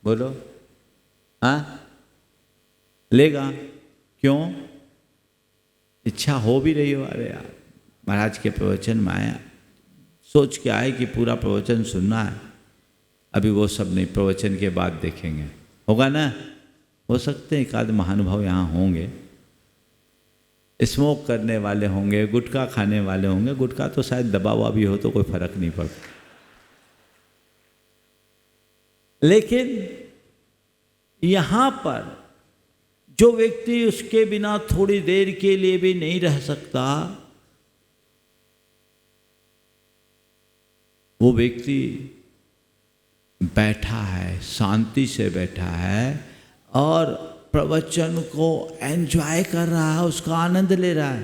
बोलो, हाँ लेगा? क्यों? इच्छा हो भी रही हो, अरे यार महाराज के प्रवचन में आया, सोच के आए कि पूरा प्रवचन सुनना है, अभी वो सब नहीं, प्रवचन के बाद देखेंगे, होगा ना। हो सकते हैं एक आध महानुभाव यहाँ होंगे, स्मोक करने वाले होंगे, गुटखा खाने वाले होंगे। गुटखा तो शायद दबा हुआ भी हो तो कोई फर्क नहीं पड़ता, लेकिन यहाँ पर जो व्यक्ति उसके बिना थोड़ी देर के लिए भी नहीं रह सकता, वो व्यक्ति बैठा है, शांति से बैठा है और प्रवचन को एंजॉय कर रहा है, उसका आनंद ले रहा है।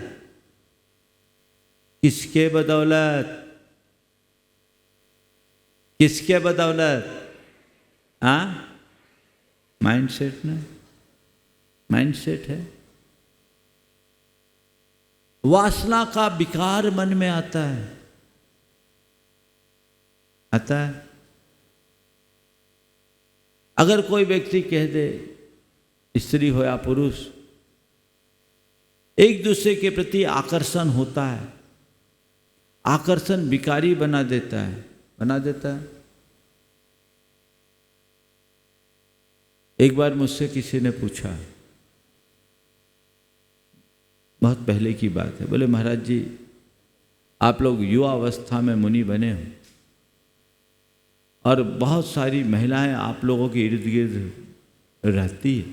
किसके बदौलत? किसके बदौलत? माइंडसेट ने, माइंडसेट है। वासना का विकार मन में आता है, आता है। अगर कोई व्यक्ति कह दे, स्त्री हो या पुरुष, एक दूसरे के प्रति आकर्षण होता है, आकर्षण विकारी बना देता है, बना देता है। एक बार मुझसे किसी ने पूछा, बहुत पहले की बात है, बोले महाराज जी आप लोग युवा अवस्था में मुनि बने हो और बहुत सारी महिलाएं आप लोगों के इर्द गिर्द रहती है,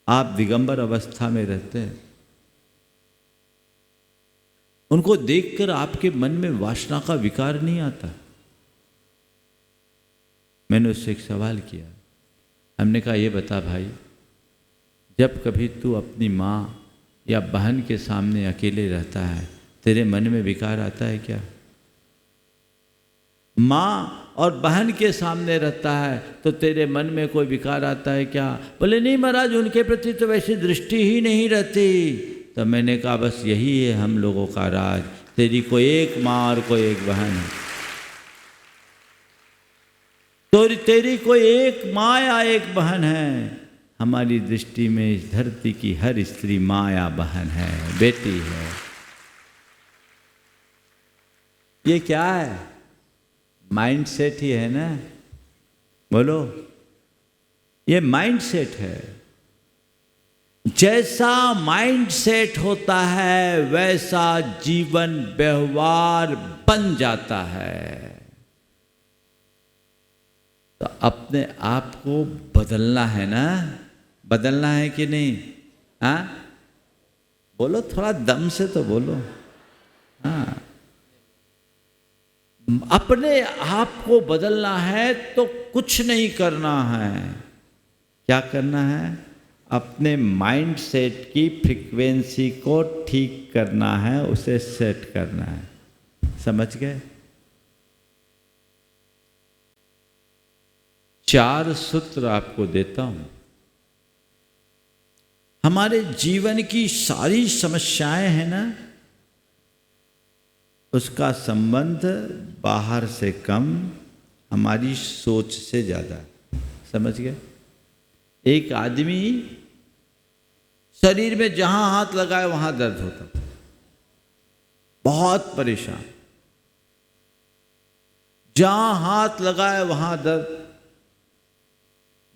आप दिगंबर अवस्था में रहते हैं, उनको देखकर आपके मन में वासना का विकार नहीं आता? मैंने उससे एक सवाल किया, हमने कहा ये बता भाई, जब कभी तू अपनी माँ या बहन के सामने अकेले रहता है, तेरे मन में विकार आता है क्या? माँ और बहन के सामने रहता है तो तेरे मन में कोई विकार आता है क्या? बोले नहीं महाराज, उनके प्रति तो वैसी दृष्टि ही नहीं रहती। तो मैंने कहा बस यही है हम लोगों का राज, तेरी कोई एक माँ और कोई एक बहन है, तो तेरी कोई एक माँ या एक बहन है। हमारी दृष्टि में इस धरती की हर स्त्री माँ या बहन है, बेटी है। ये क्या है? माइंड सेट ही है ना, बोलो, ये माइंड सेट है। जैसा माइंड सेट होता है वैसा जीवन व्यवहार बन जाता है। तो अपने आप को बदलना है ना, बदलना है कि नहीं? हाँ बोलो, थोड़ा दम से तो बोलो। हाँ, अपने आप को बदलना है तो कुछ नहीं करना है। क्या करना है? अपने माइंड सेट की फ्रीक्वेंसी को ठीक करना है, उसे सेट करना है। समझ गए? 4 सूत्र आपको देता हूं। हमारे जीवन की सारी समस्याएं हैं ना, उसका संबंध बाहर से कम, हमारी सोच से ज़्यादा। समझ गए? एक आदमी शरीर में जहां हाथ लगाए वहां दर्द होता था, बहुत परेशान, जहां हाथ लगाए वहां दर्द।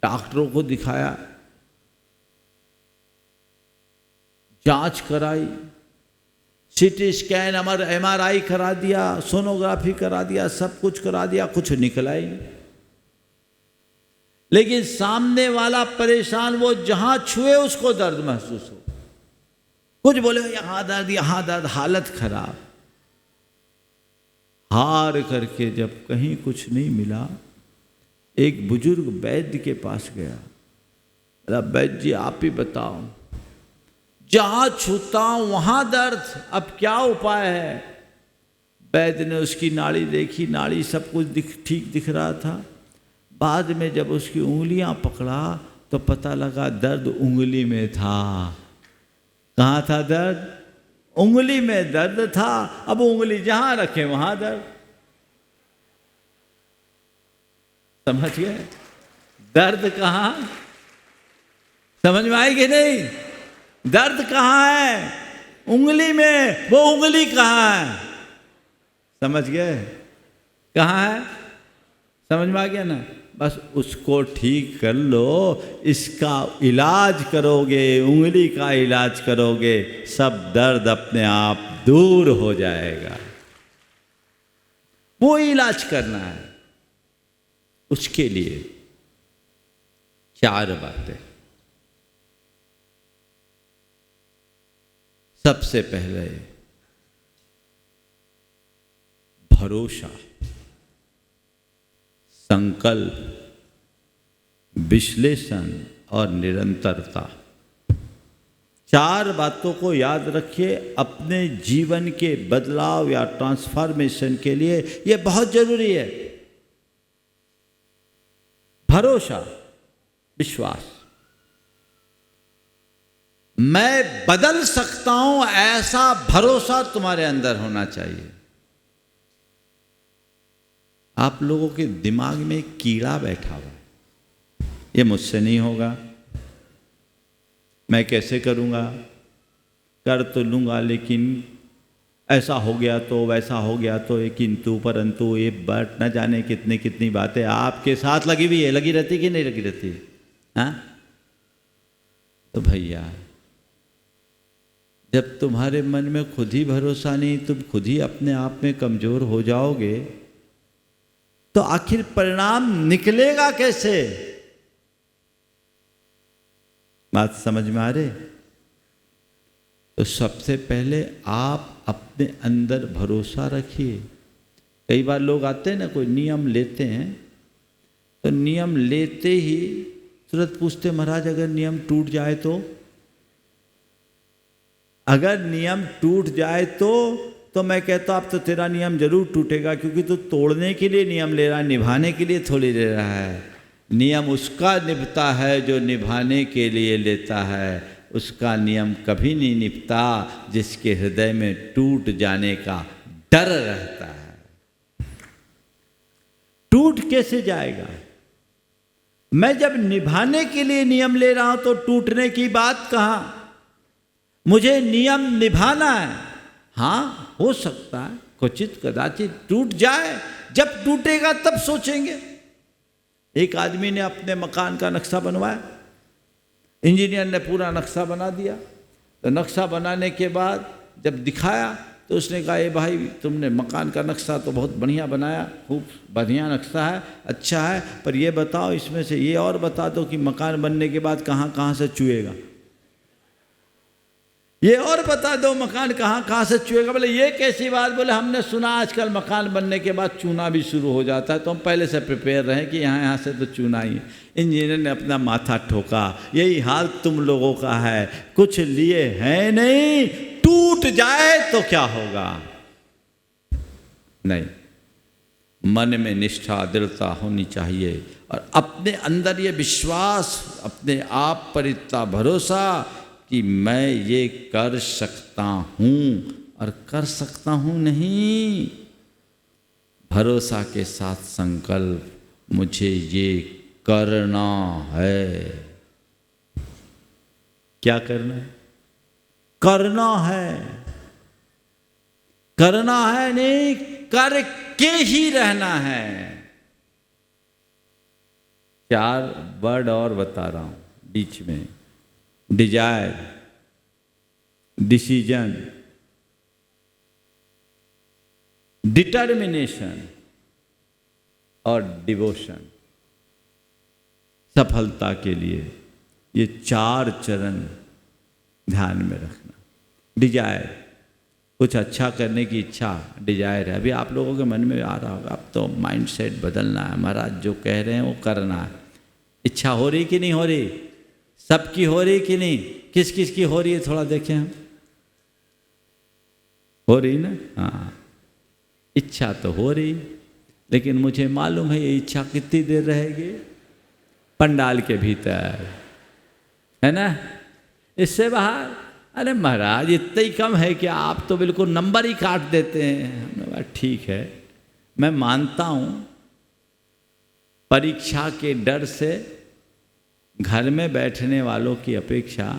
डॉक्टरों को दिखाया, जांच कराई, सीटी स्कैन, MRI करा दिया, सोनोग्राफी करा दिया, सब कुछ करा दिया, कुछ निकला ही नहीं। लेकिन सामने वाला परेशान, वो जहां छुए उसको दर्द महसूस हो। कुछ बोले यहां दर्द, यहां दर्द, हालत खराब। हार करके जब कहीं कुछ नहीं मिला, एक बुजुर्ग वैद्य के पास गया। बोला वैद्य जी आप ही बताओ, जहां छूता हूं वहां दर्द, अब क्या उपाय है? वैद्य ने उसकी नाड़ी देखी, नाड़ी सब कुछ ठीक दिख रहा था। बाद में जब उसकी उंगलियां पकड़ा तो पता लगा दर्द उंगली में था। कहाँ था दर्द? उंगली में दर्द था। अब उंगली जहां रखे वहां दर्द। समझ गए? दर्द कहाँ? समझ में आई कि नहीं? दर्द कहाँ है? उंगली में। वो उंगली कहाँ है? समझ गए? कहाँ है? समझ में आ गया ना? बस उसको ठीक कर लो, इसका इलाज करोगे, उंगली का इलाज करोगे, सब दर्द अपने आप दूर हो जाएगा। वो इलाज करना है। उसके लिए 4 बातें। सबसे पहले भरोसा, संकल्प, विश्लेषण और निरंतरता। 4 बातों को याद रखिए। अपने जीवन के बदलाव या ट्रांसफॉर्मेशन के लिए ये बहुत जरूरी है। भरोसा, विश्वास, मैं बदल सकता हूं, ऐसा भरोसा तुम्हारे अंदर होना चाहिए। आप लोगों के दिमाग में एक कीड़ा बैठा हुआ है, ये मुझसे नहीं होगा, मैं कैसे करूंगा, कर तो लूंगा लेकिन ऐसा हो गया तो, वैसा हो गया तो, ये किंतु परंतु, ये बट न जाने कितनी बातें आपके साथ लगी हुई है। लगी रहती कि नहीं लगी रहती? हाँ, तो भैया जब तुम्हारे मन में खुद ही भरोसा नहीं, तुम खुद ही अपने आप में कमजोर हो जाओगे, तो आखिर परिणाम निकलेगा कैसे? बात समझ में आ रही? तो सबसे पहले आप अपने अंदर भरोसा रखिए। कई बार लोग आते हैं ना, कोई नियम लेते हैं, तो नियम लेते ही तुरंत पूछते, महाराज अगर नियम टूट जाए तो? अगर नियम टूट जाए तो मैं कहता हूं अब तो तेरा नियम जरूर टूटेगा, क्योंकि तू तोड़ने के लिए नियम ले रहा है, निभाने के लिए थोड़ी ले रहा है। नियम उसका निभता है जो निभाने के लिए लेता है, उसका नियम कभी नहीं निभता जिसके हृदय में टूट जाने का डर रहता है। टूट कैसे जाएगा? मैं जब निभाने के लिए नियम ले रहा हूं तो टूटने की बात कहां? मुझे नियम निभाना है। हाँ, हो सकता है क्वचित कदाचित टूट जाए, जब टूटेगा तब सोचेंगे। एक आदमी ने अपने मकान का नक्शा बनवाया, इंजीनियर ने पूरा नक्शा बना दिया। तो नक्शा बनाने के बाद जब दिखाया तो उसने कहा, ए भाई तुमने मकान का नक्शा तो बहुत बढ़िया बनाया, खूब बढ़िया नक्शा है, अच्छा है, पर ये बताओ इसमें से ये और बता दो कि मकान बनने के बाद कहाँ कहाँ से चुएगा। ये और बता दो मकान कहाँ कहाँ से चुएगा। बोले ये कैसी बात? बोले हमने सुना आजकल मकान बनने के बाद चूना भी शुरू हो जाता है, तो हम पहले से प्रिपेयर रहें कि यहाँ से तो चूना ही। इंजीनियर ने अपना माथा ठोका, यही हाल तुम लोगों का है, कुछ लिए हैं नहीं, टूट जाए तो क्या होगा? नहीं, मन में निष्ठा दृढ़ता होनी चाहिए और अपने अंदर ये विश्वास, अपने आप पर इतना भरोसा कि मैं ये कर सकता हूँ और कर सकता हूँ नहीं। भरोसा के साथ संकल्प, मुझे ये करना है। क्या करना है? करना है। करना है नहीं, करके ही रहना है। 4 वर्ड और बता रहा हूं बीच में। डिजायर, डिसीजन, डिटर्मिनेशन और डिवोशन। सफलता के लिए ये 4 चरण ध्यान में रखना। डिजायर, कुछ अच्छा करने की इच्छा, डिजायर है। अभी आप लोगों के मन में आ रहा होगा, अब तो माइंडसेट बदलना है, महाराज जो कह रहे हैं वो करना है। इच्छा हो रही कि नहीं हो रही? सबकी हो रही कि नहीं? किस किस की हो रही है थोड़ा देखें हम। हो रही ना? हाँ, इच्छा तो हो रही, लेकिन मुझे मालूम है ये इच्छा कितनी देर रहेगी? पंडाल के भीतर, है ना? इससे बाहर अरे महाराज इतना ही कम है कि आप तो बिल्कुल नंबर ही काट देते हैं। हमने कहा ठीक है, मैं मानता हूँ परीक्षा के डर से घर में बैठने वालों की अपेक्षा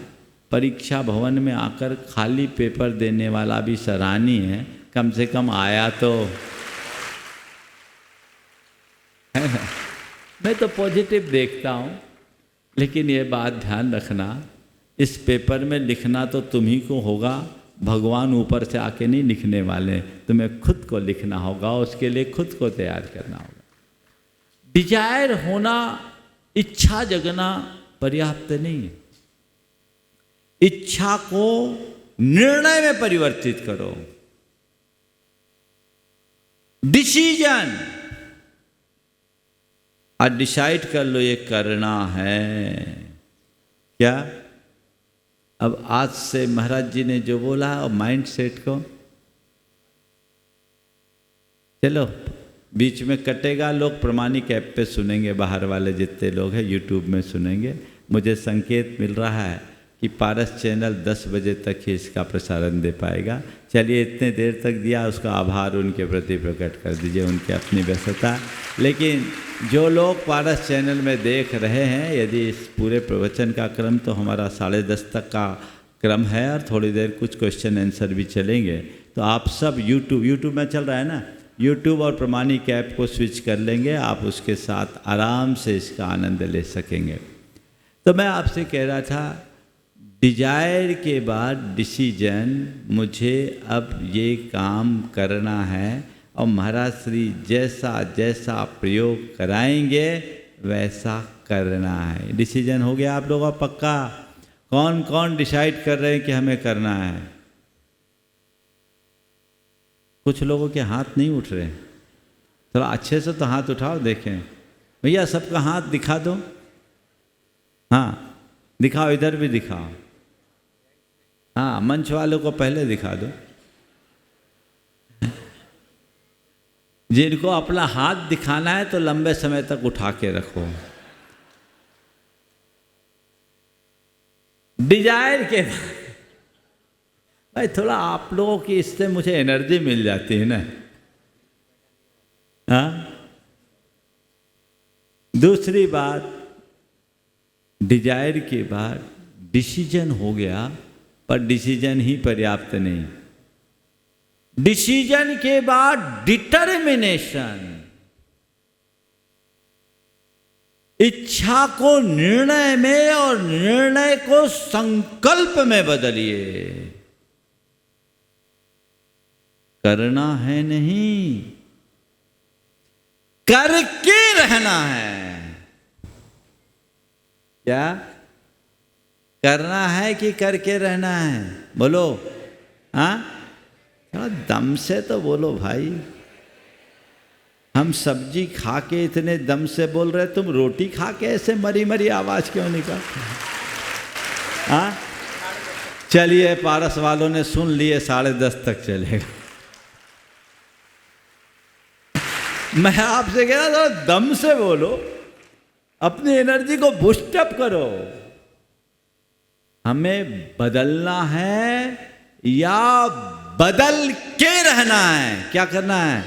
परीक्षा भवन में आकर खाली पेपर देने वाला भी सराहनीय है। कम से कम आया तो। है ना। मैं तो पॉजिटिव देखता हूँ, लेकिन ये बात ध्यान रखना, इस पेपर में लिखना तो तुम्ही को होगा, भगवान ऊपर से आके नहीं लिखने वाले, तुम्हें खुद को लिखना होगा, उसके लिए खुद को तैयार करना होगा। डिजायर होना, इच्छा जगना पर्याप्त नहीं है। इच्छा को निर्णय में परिवर्तित करो। डिसीजन, आज डिसाइड कर लो ये करना है क्या। अब आज से महाराज जी ने जो बोला और माइंड सेट को, चलो बीच में कटेगा, लोग प्रमाणिक ऐप पे सुनेंगे, बाहर वाले जितने लोग हैं यूट्यूब में सुनेंगे। मुझे संकेत मिल रहा है कि पारस चैनल 10 बजे तक ही इसका प्रसारण दे पाएगा। चलिए इतने देर तक दिया, उसका आभार उनके प्रति प्रकट कर दीजिए, उनकी अपनी व्यस्तता। लेकिन जो लोग पारस चैनल में देख रहे हैं, यदि इस पूरे प्रवचन का क्रम तो हमारा 10:30 तक का क्रम है और थोड़ी देर कुछ क्वेश्चन आंसर भी चलेंगे, तो आप सब यूट्यूब में चल रहा है ना, यूट्यूब और प्रमाणिक ऐप को स्विच कर लेंगे, आप उसके साथ आराम से इसका आनंद ले सकेंगे। तो मैं आपसे कह रहा था, डिजायर के बाद डिसीजन, मुझे अब ये काम करना है और महाराज श्री जैसा जैसा प्रयोग कराएंगे वैसा करना है। डिसीजन हो गया आप लोगों का पक्का? कौन कौन डिसाइड कर रहे हैं कि हमें करना है? कुछ लोगों के हाथ नहीं उठ रहे, थोड़ा अच्छे से तो हाथ उठाओ, देखें भैया, सबका हाथ दिखा दो। हाँ दिखाओ, इधर भी दिखाओ। हाँ, मंच वालों को पहले दिखा दो। जिनको अपना हाथ दिखाना है तो लंबे समय तक उठा के रखो। डिजायर के भाई, थोड़ा आप लोगों की इससे मुझे एनर्जी मिल जाती है ना। हाँ, दूसरी बात, डिजायर के बाद डिसीजन हो गया, पर डिसीजन ही पर्याप्त नहीं। डिसीजन के बाद डिटर्मिनेशन, इच्छा को निर्णय में और निर्णय को संकल्प में बदलिए। करना है नहीं, करके रहना है। क्या करना है कि करके रहना है? बोलो। हाँ, थोड़ा दम से तो बोलो भाई। हम सब्जी खा के इतने दम से बोल रहे, तुम रोटी खा के ऐसे मरी मरी आवाज क्यों निकाल? हाँ, चलिए, पारस वालों ने सुन लिए, 10:30 तक चलेगा। मैं आपसे कह रहा था, दम से बोलो, अपनी एनर्जी को बूस्ट अप करो। हमें बदलना है या बदल के रहना है? क्या करना है?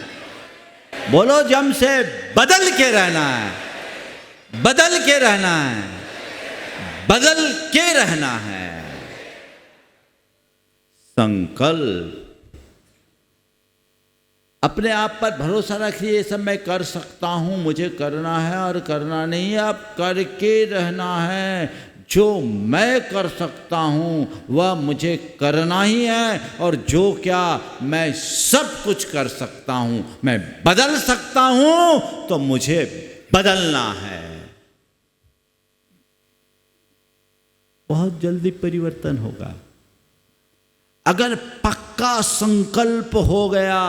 बोलो जम से, बदल के रहना है, बदल के रहना है, बदल के रहना है। संकल्प, अपने आप पर भरोसा रखिए, ये सब मैं कर सकता हूं, मुझे करना है और करना नहीं है, अब करके रहना है। जो मैं कर सकता हूं वह मुझे करना ही है, और जो क्या मैं सब कुछ कर सकता हूं, मैं बदल सकता हूं, तो मुझे बदलना है। बहुत जल्दी परिवर्तन होगा। अगर पक्का संकल्प हो गया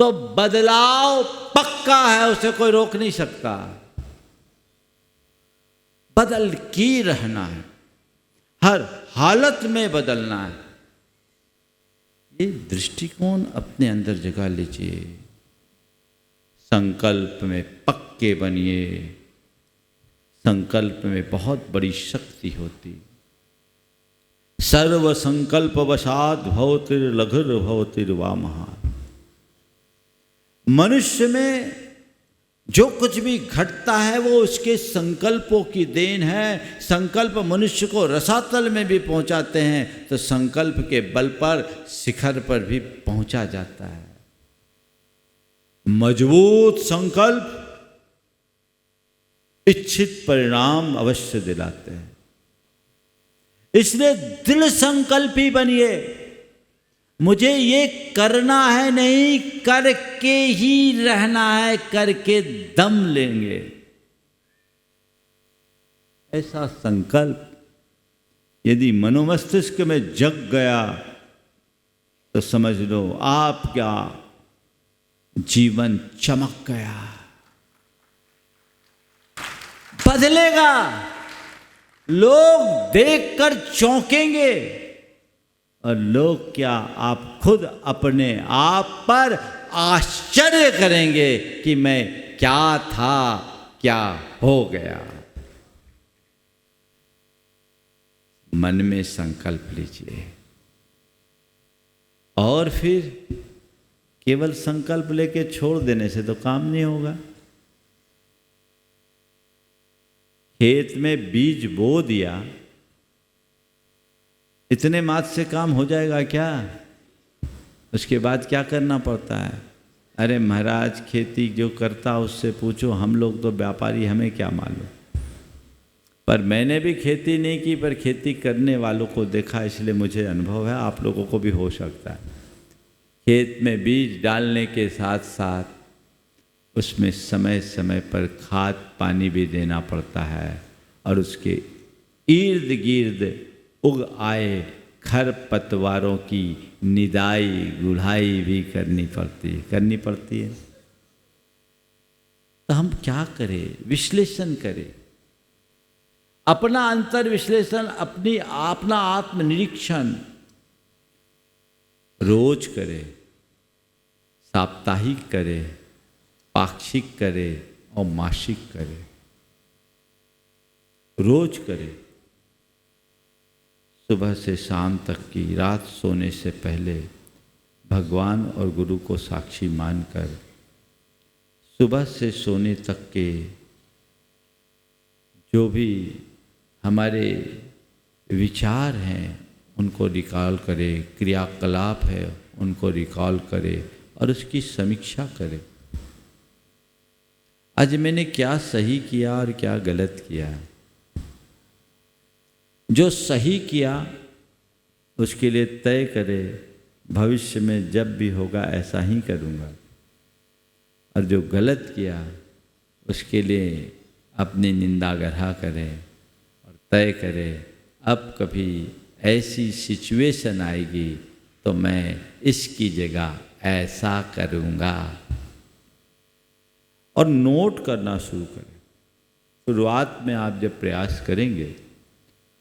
तो बदलाव पक्का है, उसे कोई रोक नहीं सकता। बदल के रहना है, हर हालत में बदलना है। ये दृष्टिकोण अपने अंदर जगा लीजिए। संकल्प में पक्के बनिए। संकल्प में बहुत बड़ी शक्ति होती। सर्व संकल्प वशात भवतिर्लघुर भवतिर्वा महान। मनुष्य में जो कुछ भी घटता है वो उसके संकल्पों की देन है। संकल्प मनुष्य को रसातल में भी पहुंचाते हैं, तो संकल्प के बल पर शिखर पर भी पहुंचा जाता है। मजबूत संकल्प इच्छित परिणाम अवश्य दिलाते हैं। इसलिए दृढ़ संकल्पी बनिए। मुझे ये करना है, नहीं करके ही रहना है, करके दम लेंगे, ऐसा संकल्प यदि मनोमस्तिष्क में जग गया तो समझ लो आपका जीवन चमक गया, बदलेगा। लोग देखकर चौंकेंगे और लोग क्या, आप खुद अपने आप पर आश्चर्य करेंगे कि मैं क्या था, क्या हो गया। मन में संकल्प लीजिए और फिर केवल संकल्प लेके छोड़ देने से तो काम नहीं होगा। खेत में बीज बो दिया, इतने मात्र से काम हो जाएगा क्या? उसके बाद क्या करना पड़ता है? अरे महाराज, खेती जो करता उससे पूछो, हम लोग तो व्यापारी, हमें क्या मालूम। पर मैंने भी खेती नहीं की, पर खेती करने वालों को देखा, इसलिए मुझे अनुभव है, आप लोगों को भी हो सकता है। खेत में बीज डालने के साथ साथ उसमें समय समय पर खाद पानी भी देना पड़ता है और उसके इर्द गिर्द उग आए खरपतवारों की निदाई गुड़ाई भी करनी पड़ती है। तो हम क्या करें? विश्लेषण करें, अपना अंतर विश्लेषण, अपना आत्मनिरीक्षण रोज करें, साप्ताहिक करें, पाक्षिक करें और मासिक करें। रोज करें, सुबह से शाम तक की, रात सोने से पहले भगवान और गुरु को साक्षी मानकर सुबह से सोने तक के जो भी हमारे विचार हैं उनको रिकॉल करें, क्रियाकलाप है उनको रिकॉल करें और उसकी समीक्षा करें। आज मैंने क्या सही किया और क्या गलत किया। जो सही किया उसके लिए तय करें, भविष्य में जब भी होगा ऐसा ही करूँगा, और जो गलत किया उसके लिए अपनी निंदा ग्रह करें और तय करें, अब कभी ऐसी सिचुएशन आएगी तो मैं इसकी जगह ऐसा करूँगा। और नोट करना शुरू करें। शुरुआत में आप जब प्रयास करेंगे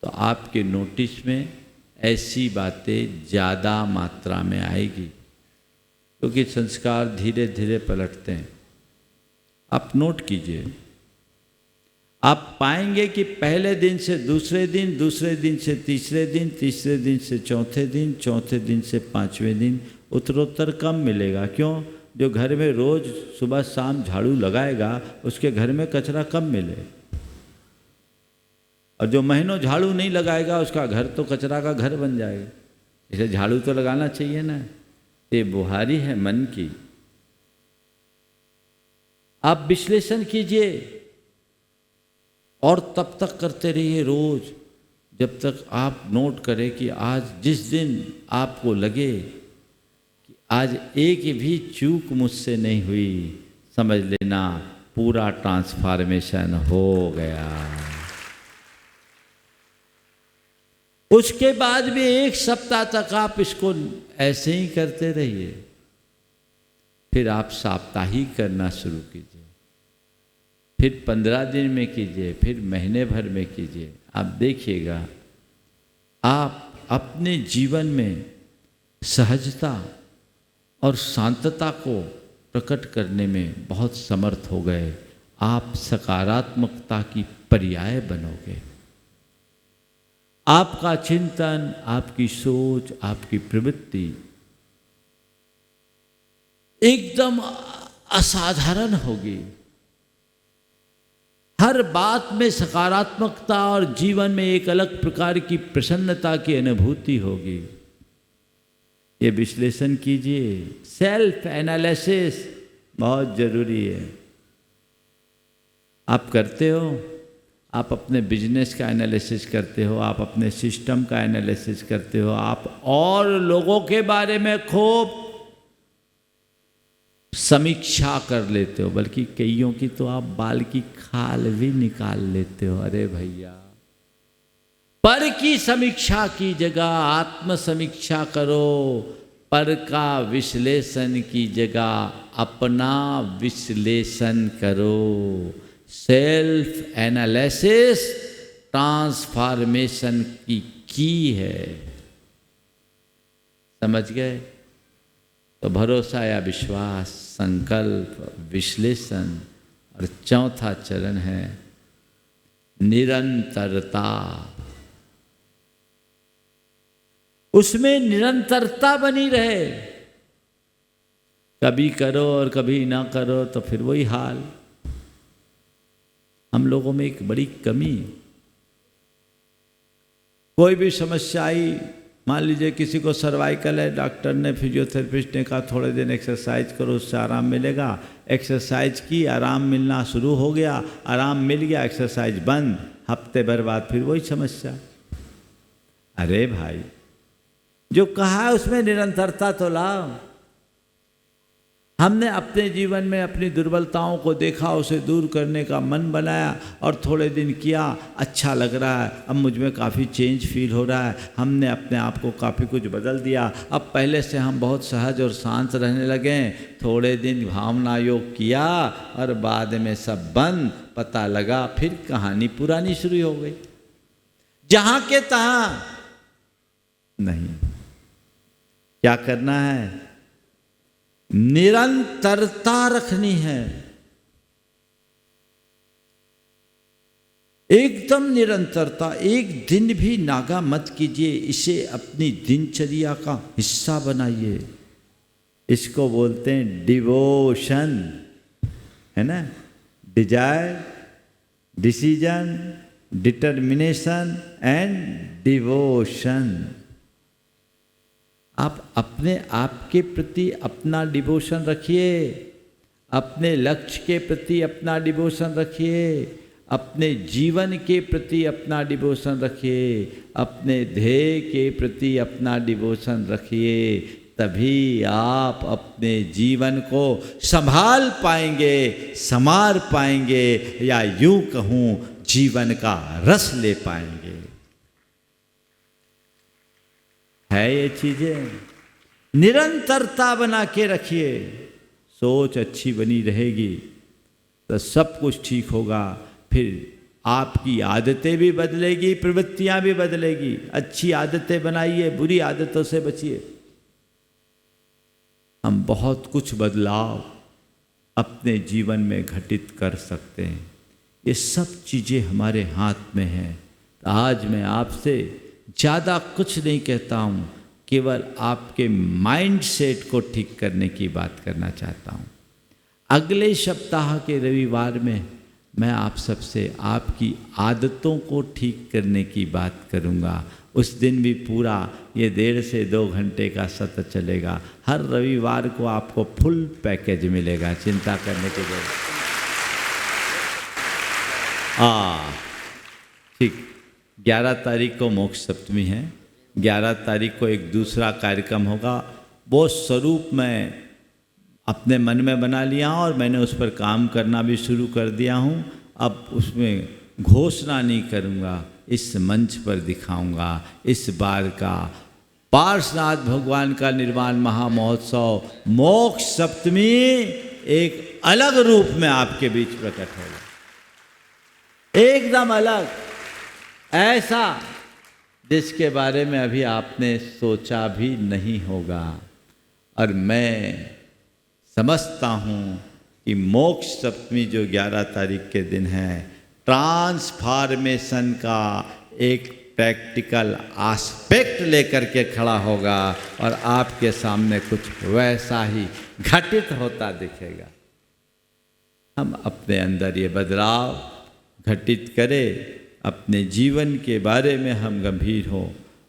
तो आपके नोटिस में ऐसी बातें ज़्यादा मात्रा में आएगी, क्योंकि संस्कार धीरे धीरे पलटते हैं। आप नोट कीजिए, आप पाएंगे कि पहले दिन से दूसरे दिन, दूसरे दिन से तीसरे दिन, तीसरे दिन से चौथे दिन, चौथे दिन से पांचवें दिन उत्तरोत्तर कम मिलेगा। क्यों? जो घर में रोज सुबह शाम झाड़ू लगाएगा उसके घर में कचरा कम मिले, और जो महीनों झाड़ू नहीं लगाएगा उसका घर तो कचरा का घर बन जाएगा। इसे झाड़ू तो लगाना चाहिए ना। ये बुहारी है मन की। आप विश्लेषण कीजिए और तब तक करते रहिए रोज, जब तक आप नोट करें कि आज जिस दिन आपको लगे कि आज एक भी चूक मुझसे नहीं हुई, समझ लेना पूरा ट्रांसफॉर्मेशन हो गया। उसके बाद भी 1 सप्ताह तक आप इसको ऐसे ही करते रहिए। फिर आप साप्ताहिक करना शुरू कीजिए, फिर 15 दिन में कीजिए, फिर महीने भर में कीजिए। आप देखिएगा आप अपने जीवन में सहजता और शांतता को प्रकट करने में बहुत समर्थ हो गए। आप सकारात्मकता की पर्याय बनोगे। आपका चिंतन, आपकी सोच, आपकी प्रवृत्ति एकदम असाधारण होगी। हर बात में सकारात्मकता और जीवन में एक अलग प्रकार की प्रसन्नता की अनुभूति होगी। ये विश्लेषण कीजिए, सेल्फ एनालिसिस बहुत जरूरी है। आप करते हो, आप अपने बिजनेस का एनालिसिस करते हो, आप अपने सिस्टम का एनालिसिस करते हो, आप और लोगों के बारे में खूब समीक्षा कर लेते हो, बल्कि कईयों की तो आप बाल की खाल भी निकाल लेते हो। अरे भैया, पर की समीक्षा की जगह आत्म समीक्षा करो, पर का विश्लेषण की जगह अपना विश्लेषण करो। सेल्फ एनालिसिस ट्रांसफॉर्मेशन की है। समझ गए? तो भरोसा या विश्वास, संकल्प, विश्लेषण, और चौथा चरण है निरंतरता। उसमें निरंतरता बनी रहे। कभी करो और कभी ना करो तो फिर वही हाल। हम लोगों में एक बड़ी कमी, कोई भी समस्या आई, मान लीजिए किसी को सर्वाइकल है, डॉक्टर ने, फिजियोथेरेपिस्ट ने कहा थोड़े दिन एक्सरसाइज करो, उससे आराम मिलेगा। एक्सरसाइज की, आराम मिलना शुरू हो गया, आराम मिल गया, एक्सरसाइज बंद, हफ्ते भर बाद फिर वही समस्या। अरे भाई, जो कहा है उसमें निरंतरता तो लाओ। हमने अपने जीवन में अपनी दुर्बलताओं को देखा, उसे दूर करने का मन बनाया और थोड़े दिन किया, अच्छा लग रहा है, अब मुझ में काफ़ी चेंज फील हो रहा है, हमने अपने आप को काफ़ी कुछ बदल दिया, अब पहले से हम बहुत सहज और शांत रहने लगे। थोड़े दिन भावना योग किया और बाद में सब बंद, पता लगा फिर कहानी पुरानी शुरू हो गई, जहाँ के तहाँ नहीं। क्या करना है? निरंतरता रखनी है, एकदम निरंतरता। एक दिन भी नागा मत कीजिए, इसे अपनी दिनचर्या का हिस्सा बनाइए। इसको बोलते हैं डिवोशन, है ना? Desire, decision, determination and devotion. आप अपने आप के प्रति अपना डिवोशन रखिए, अपने लक्ष्य के प्रति अपना डिवोशन रखिए, अपने जीवन के प्रति अपना डिवोशन रखिए, अपने ध्येय के प्रति अपना डिवोशन रखिए। तभी आप अपने जीवन को संभाल पाएंगे, संवार पाएंगे, या यूं कहूँ जीवन का रस ले पाएंगे। है ये चीजें, निरंतरता बना के रखिए। सोच अच्छी बनी रहेगी तो सब कुछ ठीक होगा। फिर आपकी आदतें भी बदलेगी, प्रवृत्तियां भी बदलेगी। अच्छी आदतें बनाइए, बुरी आदतों से बचिए। हम बहुत कुछ बदलाव अपने जीवन में घटित कर सकते हैं। ये सब चीज़ें हमारे हाथ में हैं। तो आज मैं आपसे ज़्यादा कुछ नहीं कहता हूँ, केवल आपके माइंड सेट को ठीक करने की बात करना चाहता हूँ। अगले सप्ताह के रविवार में मैं आप सबसे आपकी आदतों को ठीक करने की बात करूँगा। उस दिन भी पूरा ये 1.5 से 2 घंटे का सत्र चलेगा। हर रविवार को आपको फुल पैकेज मिलेगा, चिंता करने की जरूरत। ठीक, 11 तारीख को मोक्ष सप्तमी है। 11 तारीख को एक दूसरा कार्यक्रम होगा। वो स्वरूप मैं अपने मन में बना लिया और मैंने उस पर काम करना भी शुरू कर दिया हूँ। अब उसमें घोषणा नहीं करूँगा, इस मंच पर दिखाऊंगा। इस बार का पार्श्वनाथ भगवान का निर्वाण महामहोत्सव मोक्ष सप्तमी एक अलग रूप में आपके बीच प्रकट होगा, एकदम अलग, ऐसा जिसके बारे में अभी आपने सोचा भी नहीं होगा। और मैं समझता हूँ कि मोक्ष सप्तमी जो 11 तारीख के दिन है, ट्रांसफॉर्मेशन का एक प्रैक्टिकल एस्पेक्ट लेकर के खड़ा होगा और आपके सामने कुछ वैसा ही घटित होता दिखेगा। हम अपने अंदर ये बदलाव घटित करें, अपने जीवन के बारे में हम गंभीर हों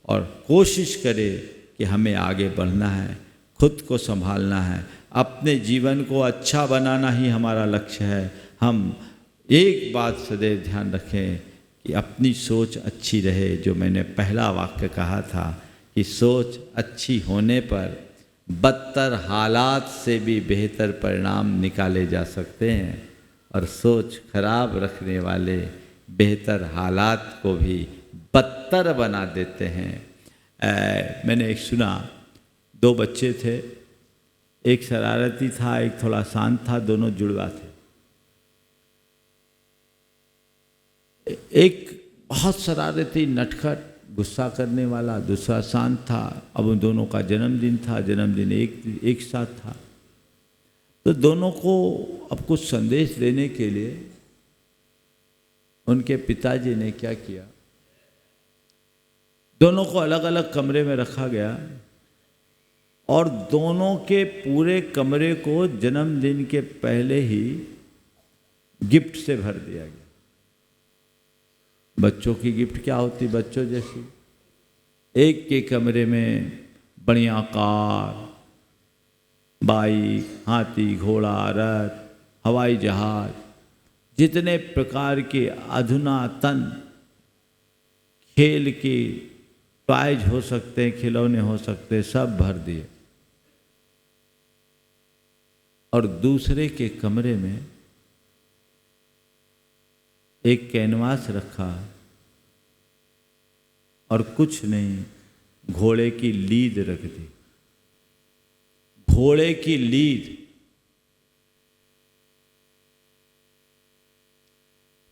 और कोशिश करें कि हमें आगे बढ़ना है। खुद को संभालना है, अपने जीवन को अच्छा बनाना ही हमारा लक्ष्य है। हम एक बात सदैव ध्यान रखें कि अपनी सोच अच्छी रहे। जो मैंने पहला वाक्य कहा था कि सोच अच्छी होने पर बदतर हालात से भी बेहतर परिणाम निकाले जा सकते हैं, और सोच खराब रखने वाले बेहतर हालात को भी बदतर बना देते हैं। मैंने एक सुना, दो बच्चे थे, एक शरारती था, एक थोड़ा शांत था, दोनों जुड़वा थे। एक बहुत शरारती नटखट गुस्सा करने वाला, दूसरा शांत था। अब उन दोनों का जन्मदिन था, जन्मदिन एक साथ था। तो दोनों को अब कुछ संदेश देने के लिए उनके पिताजी ने क्या किया, दोनों को अलग अलग कमरे में रखा गया और दोनों के पूरे कमरे को जन्मदिन के पहले ही गिफ्ट से भर दिया गया। बच्चों की गिफ्ट क्या होती, बच्चों जैसी। एक के कमरे में बढ़िया कार, बाइक, हाथी, घोड़ा, रथ, हवाई जहाज, जितने प्रकार के अधुनातन खेल के टॉयज हो सकते हैं, खिलौने हो सकते हैं, सब भर दिए। और दूसरे के कमरे में एक कैनवास रखा और कुछ नहीं, घोड़े की लीद रख दी। घोड़े की लीद।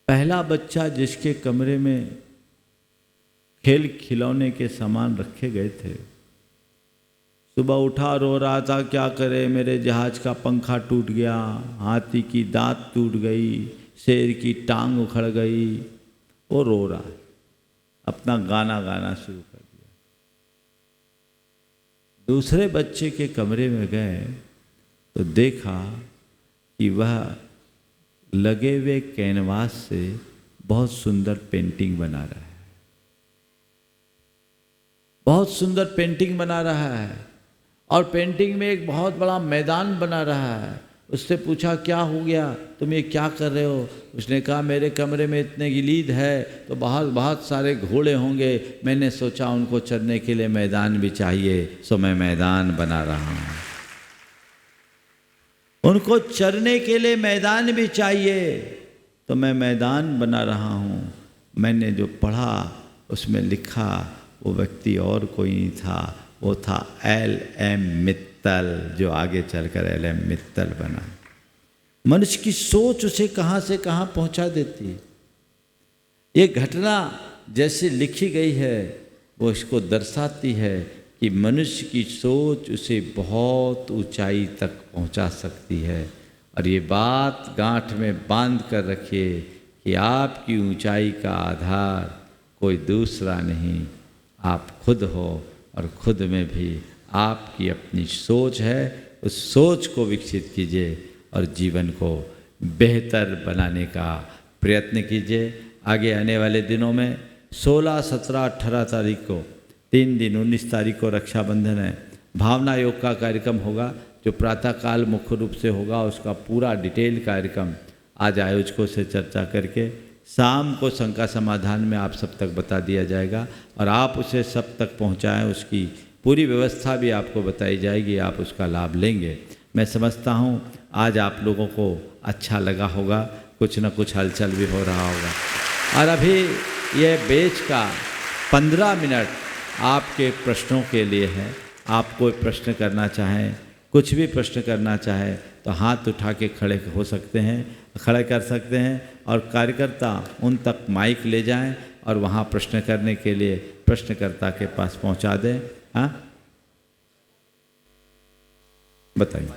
पहला बच्चा जिसके कमरे में खेल खिलौने के सामान रखे गए थे, सुबह उठा, रो रहा था, क्या करे, मेरे जहाज का पंखा टूट गया, हाथी की दांत टूट गई, शेर की टांग उखड़ गई। वो रो रहा है, अपना गाना गाना शुरू कर दिया। दूसरे बच्चे के कमरे में गए तो देखा कि वह लगे हुए कैनवास से बहुत सुंदर पेंटिंग बना रहा है, बहुत सुंदर पेंटिंग बना रहा है, और पेंटिंग में एक बहुत बड़ा मैदान बना रहा है। उससे पूछा, क्या हो गया, तुम ये क्या कर रहे हो? उसने कहा, मेरे कमरे में इतने गिलीद है तो बहुत सारे घोड़े होंगे, मैंने सोचा उनको चरने के लिए मैदान भी चाहिए, सो मैं मैदान बना रहा हूँ। उनको चरने के लिए मैदान भी चाहिए तो मैं मैदान बना रहा हूँ। मैंने जो पढ़ा उसमें लिखा, वो व्यक्ति और कोई नहीं था, वो था L.M. मित्तल, जो आगे चलकर L.M. मित्तल बना। मनुष्य की सोच उसे कहाँ से कहाँ पहुँचा देती है। ये घटना जैसे लिखी गई है वो इसको दर्शाती है कि मनुष्य की सोच उसे बहुत ऊंचाई तक पहुंचा सकती है। और ये बात गांठ में बांध कर रखिए कि आपकी ऊंचाई का आधार कोई दूसरा नहीं, आप खुद हो, और खुद में भी आपकी अपनी सोच है। उस सोच को विकसित कीजिए और जीवन को बेहतर बनाने का प्रयत्न कीजिए। आगे आने वाले दिनों में 16, 17, 18 तारीख को 3 दिन, 19 तारीख को रक्षाबंधन है, भावना योग का कार्यक्रम होगा, जो प्रातःकाल मुख्य रूप से होगा। उसका पूरा डिटेल कार्यक्रम आज आयोजकों से चर्चा करके शाम को शंका समाधान में आप सब तक बता दिया जाएगा, और आप उसे सब तक पहुंचाएं। उसकी पूरी व्यवस्था भी आपको बताई जाएगी, आप उसका लाभ लेंगे। मैं समझता हूं आज आप लोगों को अच्छा लगा होगा, कुछ न कुछ हलचल भी हो रहा होगा। और अभी ये बैच का 15 मिनट आपके प्रश्नों के लिए है। आप कोई प्रश्न करना चाहें, कुछ भी प्रश्न करना चाहे तो हाथ उठा के खड़े हो सकते हैं, खड़े कर सकते हैं, और कार्यकर्ता उन तक माइक ले जाएं और वहाँ प्रश्न करने के लिए प्रश्नकर्ता के पास पहुँचा दें। हाँ बताइए।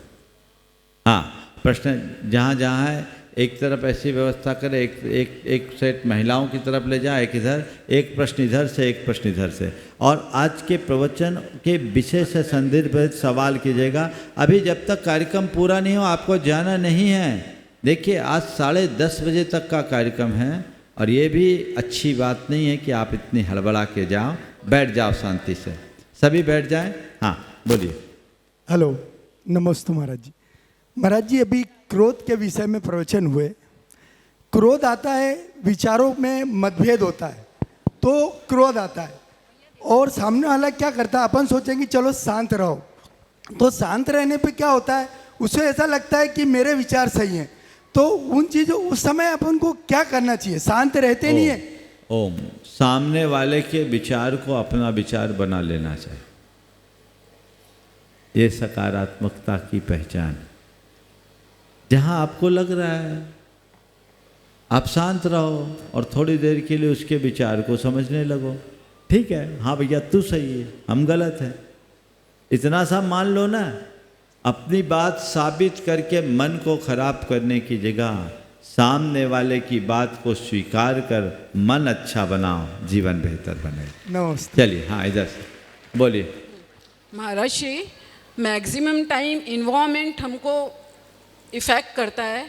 हाँ, प्रश्न जहाँ जहाँ है एक तरफ ऐसी व्यवस्था करें, एक सेट महिलाओं की तरफ ले जाए, एक इधर, एक प्रश्न इधर से, एक प्रश्न इधर से। और आज के प्रवचन के विषय से संदर्भित सवाल कीजिएगा। अभी जब तक कार्यक्रम पूरा नहीं हो आपको जाना नहीं है। देखिए आज 10:30 बजे तक का कार्यक्रम है, और ये भी अच्छी बात नहीं है कि आप इतनी हड़बड़ा के जाओ। बैठ जाओ शांति से, सभी बैठ जाएं। हाँ बोलिए। हेलो, नमस्ते महाराज जी। महाराज जी, अभी क्रोध के विषय में प्रवचन हुए। क्रोध आता है, विचारों में मतभेद होता है तो क्रोध आता है, और सामने वाला क्या करता है, अपन सोचेंगे चलो शांत रहो, तो शांत रहने पे क्या होता है, उसे ऐसा लगता है कि मेरे विचार सही हैं। तो उन चीज़ों उस समय अपन को क्या करना चाहिए? शांत रहते नहीं है। ओम, सामने वाले के विचार को अपना विचार बना लेना चाहिए। ये सकारात्मकता की पहचान है। जहाँ आपको लग रहा है आप शांत रहो और थोड़ी देर के लिए उसके विचार को समझने लगो। ठीक है, हाँ भैया तू सही है, हम गलत हैं, इतना सा मान लो ना। अपनी बात साबित करके मन को खराब करने की जगह सामने वाले की बात को स्वीकार कर मन अच्छा बनाओ, जीवन बेहतर बने। नमस्ते। चलिए, हाँ इधर से बोलिए। महाराज जी, मैक्सिमम टाइम इन्वायरमेंट हमको इफ़ेक्ट करता है,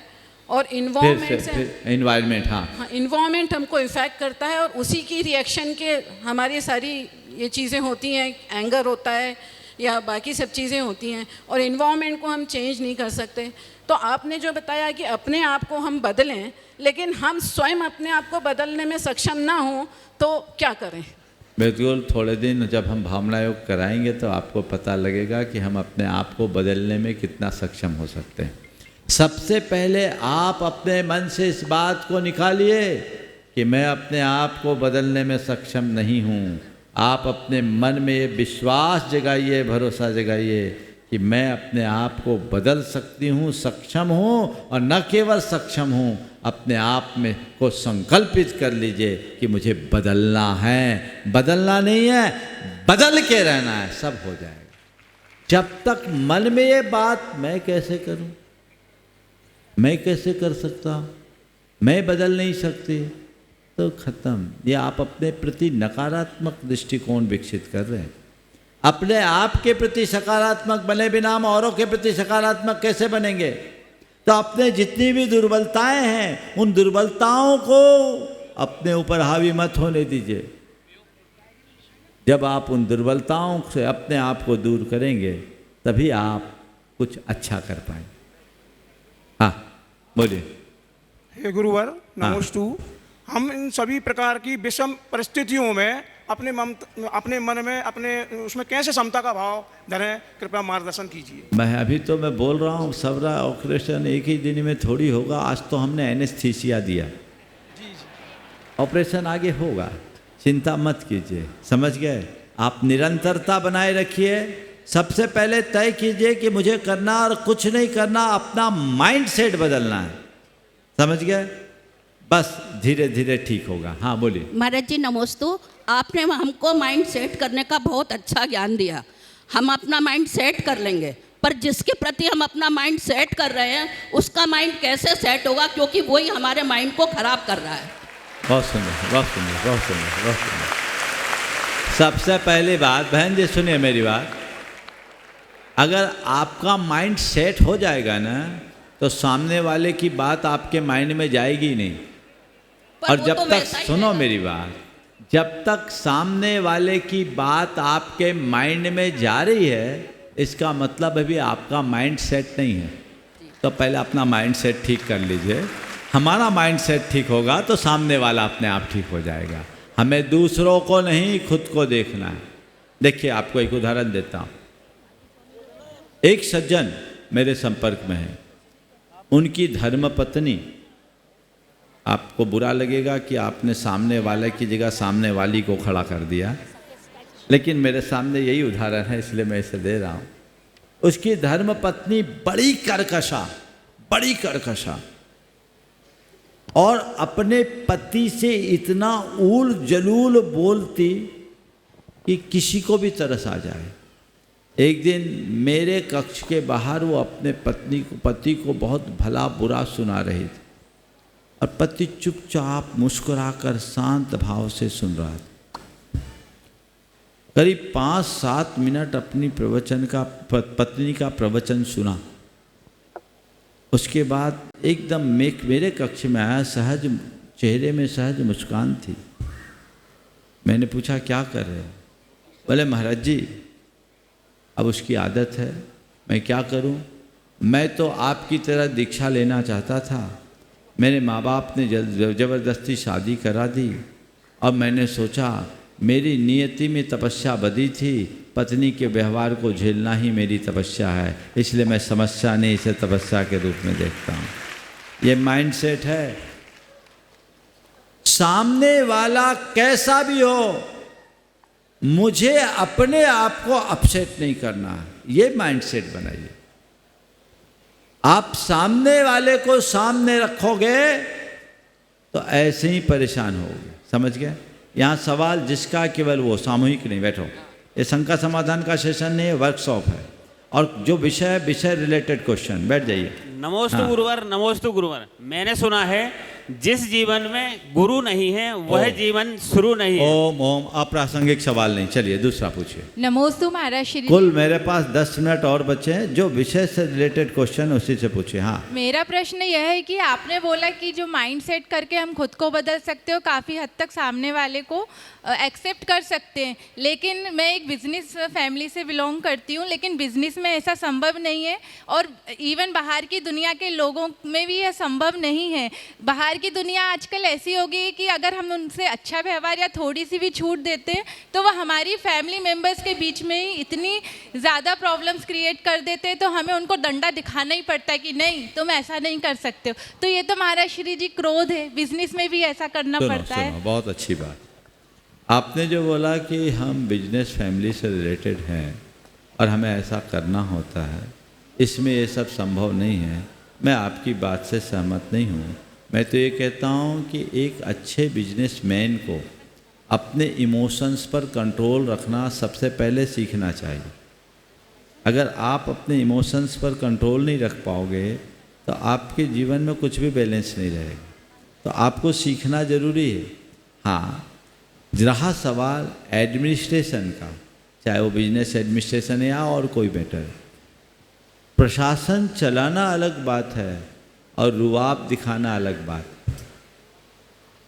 और इन्वायरमेंट से एनवायरनमेंट, हाँ इन्वायरमेंट हमको इफ़ेक्ट करता है, और उसी की रिएक्शन के हमारी सारी ये चीज़ें होती हैं, एंगर होता है या बाकी सब चीज़ें होती हैं, और इन्वायरमेंट को हम चेंज नहीं कर सकते। तो आपने जो बताया कि अपने आप को हम बदलें, लेकिन हम स्वयं अपने आप को बदलने में सक्षम ना हो तो क्या करें? बिल्कुल, थोड़े दिन जब हम भावना योग कराएंगे तो आपको पता लगेगा कि हम अपने आप को बदलने में कितना सक्षम हो सकते हैं। सबसे पहले आप अपने मन से इस बात को निकालिए कि मैं अपने आप को बदलने में सक्षम नहीं हूँ। आप अपने मन में ये विश्वास जगाइए, भरोसा जगाइए कि मैं अपने आप को बदल सकती हूँ, सक्षम हूँ, और न केवल सक्षम हूँ, अपने आप में को संकल्पित कर लीजिए कि मुझे बदलना है। बदलना नहीं है, बदल के रहना है, सब हो जाएगा। जब तक मन में ये बात मैं कैसे करूँ, मैं कैसे कर सकता हूँ, मैं बदल नहीं सकती, तो खत्म। ये आप अपने प्रति नकारात्मक दृष्टिकोण विकसित कर रहे हैं। अपने आप के प्रति सकारात्मक बने बिना हम औरों के प्रति सकारात्मक कैसे बनेंगे? तो अपने जितनी भी दुर्बलताएं हैं उन दुर्बलताओं को अपने ऊपर हावी मत होने दीजिए। जब आप उन दुर्बलताओं से अपने आप को दूर करेंगे तभी आप कुछ अच्छा कर पाएंगे। हाँ बोलिए। हे गुरुवर, नमोस्तु। हम इन सभी प्रकार की विषम परिस्थितियों में अपने मन में अपने उसमें कैसे समता का भाव धरें, कृपया मार्गदर्शन कीजिए। मैं बोल रहा हूँ, सबरा ऑपरेशन एक ही दिन में थोड़ी होगा। आज तो हमने एनेस्थीसिया दिया, ऑपरेशन आगे होगा, चिंता मत कीजिए। समझ गए? आप निरंतरता बनाए रखिए। सबसे पहले तय कीजिए कि मुझे करना और कुछ नहीं करना, अपना माइंड सेट बदलना है। समझ गए? बस धीरे धीरे ठीक होगा। हाँ बोलिए। महाराज जी नमोस्तु। आपने हमको माइंड सेट करने का बहुत अच्छा ज्ञान दिया। हम अपना माइंड सेट कर लेंगे, पर जिसके प्रति हम अपना माइंड सेट कर रहे हैं उसका माइंड कैसे सेट होगा, क्योंकि वही हमारे माइंड को खराब कर रहा है। बहुत सुंदर, बहुत सुंदर, बहुत सुंदर, बहुत सुंदर। सबसे पहली बात, बहन जी सुनिए मेरी बात, अगर आपका माइंड सेट हो जाएगा ना तो सामने वाले की बात आपके माइंड में जाएगी नहीं। और जब तक, सुनो मेरी बात, जब तक सामने वाले की बात आपके माइंड में जा रही है इसका मतलब अभी आपका माइंड सेट नहीं है। तो पहले अपना माइंड सेट ठीक कर लीजिए। हमारा माइंड सेट ठीक होगा तो सामने वाला अपने आप ठीक हो जाएगा। हमें दूसरों को नहीं, खुद को देखना है। देखिए, आपको एक उदाहरण देता हूँ। एक सज्जन मेरे संपर्क में है, उनकी धर्मपत्नी, आपको बुरा लगेगा कि आपने सामने वाले की जगह सामने वाली को खड़ा कर दिया, लेकिन मेरे सामने यही उदाहरण है इसलिए मैं इसे दे रहा हूँ। उसकी धर्मपत्नी बड़ी कर्कशा और अपने पति से इतना ऊल जलूल बोलती कि किसी को भी तरस आ जाए। एक दिन मेरे कक्ष के बाहर वो अपने पति को बहुत भला बुरा सुना रही थी और पति चुपचाप मुस्कुराकर शांत भाव से सुन रहा था। करीब 5-7 मिनट अपनी पत्नी का प्रवचन सुना। उसके बाद एकदम मेरे कक्ष में आया, सहज चेहरे में सहज मुस्कान थी। मैंने पूछा क्या कर रहे हो? बोले महाराज जी अब उसकी आदत है मैं क्या करूं? मैं तो आपकी तरह दीक्षा लेना चाहता था। मेरे माँ बाप ने ज़बरदस्ती शादी करा दी। अब मैंने सोचा मेरी नियति में तपस्या बधी थी, पत्नी के व्यवहार को झेलना ही मेरी तपस्या है, इसलिए मैं समस्या नहीं इसे तपस्या के रूप में देखता हूँ। ये माइंडसेट है। सामने वाला कैसा भी हो, मुझे अपने आप को अपसेट नहीं करना है, ये माइंडसेट बनाइए। आप सामने वाले को सामने रखोगे तो ऐसे ही परेशान होगे। समझ गए? यहाँ सवाल जिसका केवल वो, सामूहिक नहीं। बैठो, ये शंका समाधान का सेशन नहीं है, वर्कशॉप है। और जो विषय है, विषय रिलेटेड क्वेश्चन। बैठ जाइए। नमोस्तु गुरुवर, नमोस्तु गुरुवर। मैंने सुना है जिस जीवन में गुरु नहीं है वह जीवन शुरू नहीं है। ओम ओम। अप्रासंगिक सवाल नहीं। चलिए दूसरा पूछिए। नमोस्तु महाराज श्री। कुल मेरे पास 10 मिनट और बचे हैं, जो विषय से रिलेटेड क्वेश्चन उसी से पूछिए। हाँ, मेरा प्रश्न यह है कि आपने बोला कि जो माइंड सेट करके हम खुद को बदल सकते हो, काफ़ी हद तक सामने वाले को एक्सेप्ट कर सकते हैं। लेकिन मैं एक बिजनेस फैमिली से बिलोंग करती हूँ, लेकिन बिजनेस में ऐसा संभव नहीं है, और इवन बाहर की दुनिया के लोगों में भी यह संभव नहीं है। बाहर की दुनिया आजकल ऐसी हो गई कि अगर हम उनसे अच्छा व्यवहार या थोड़ी सी भी छूट देते हैं तो वह हमारी फैमिली मेम्बर्स के बीच में ही इतनी ज़्यादा प्रॉब्लम्स क्रिएट कर देते हैं, तो हमें उनको डंडा दिखाना ही पड़ता है कि नहीं तुम ऐसा नहीं कर सकते हो। तो ये तो महाराज श्री जी क्रोध है, बिजनेस में भी ऐसा करना पड़ता है। बहुत अच्छी बात। आपने जो बोला कि हम बिजनेस फैमिली से रिलेटेड हैं और हमें ऐसा करना होता है, इसमें ये सब संभव नहीं है। मैं आपकी बात से सहमत नहीं हूँ। मैं तो ये कहता हूँ कि एक अच्छे बिजनेसमैन को अपने इमोशंस पर कंट्रोल रखना सबसे पहले सीखना चाहिए। अगर आप अपने इमोशंस पर कंट्रोल नहीं रख पाओगे तो आपके जीवन में कुछ भी बैलेंस नहीं रहेगा। तो आपको सीखना ज़रूरी है। हाँ, रहा सवाल एडमिनिस्ट्रेशन का, चाहे वो बिजनेस एडमिनिस्ट्रेशन है या और कोई मैटर, प्रशासन चलाना अलग बात है और रुआब दिखाना अलग बात।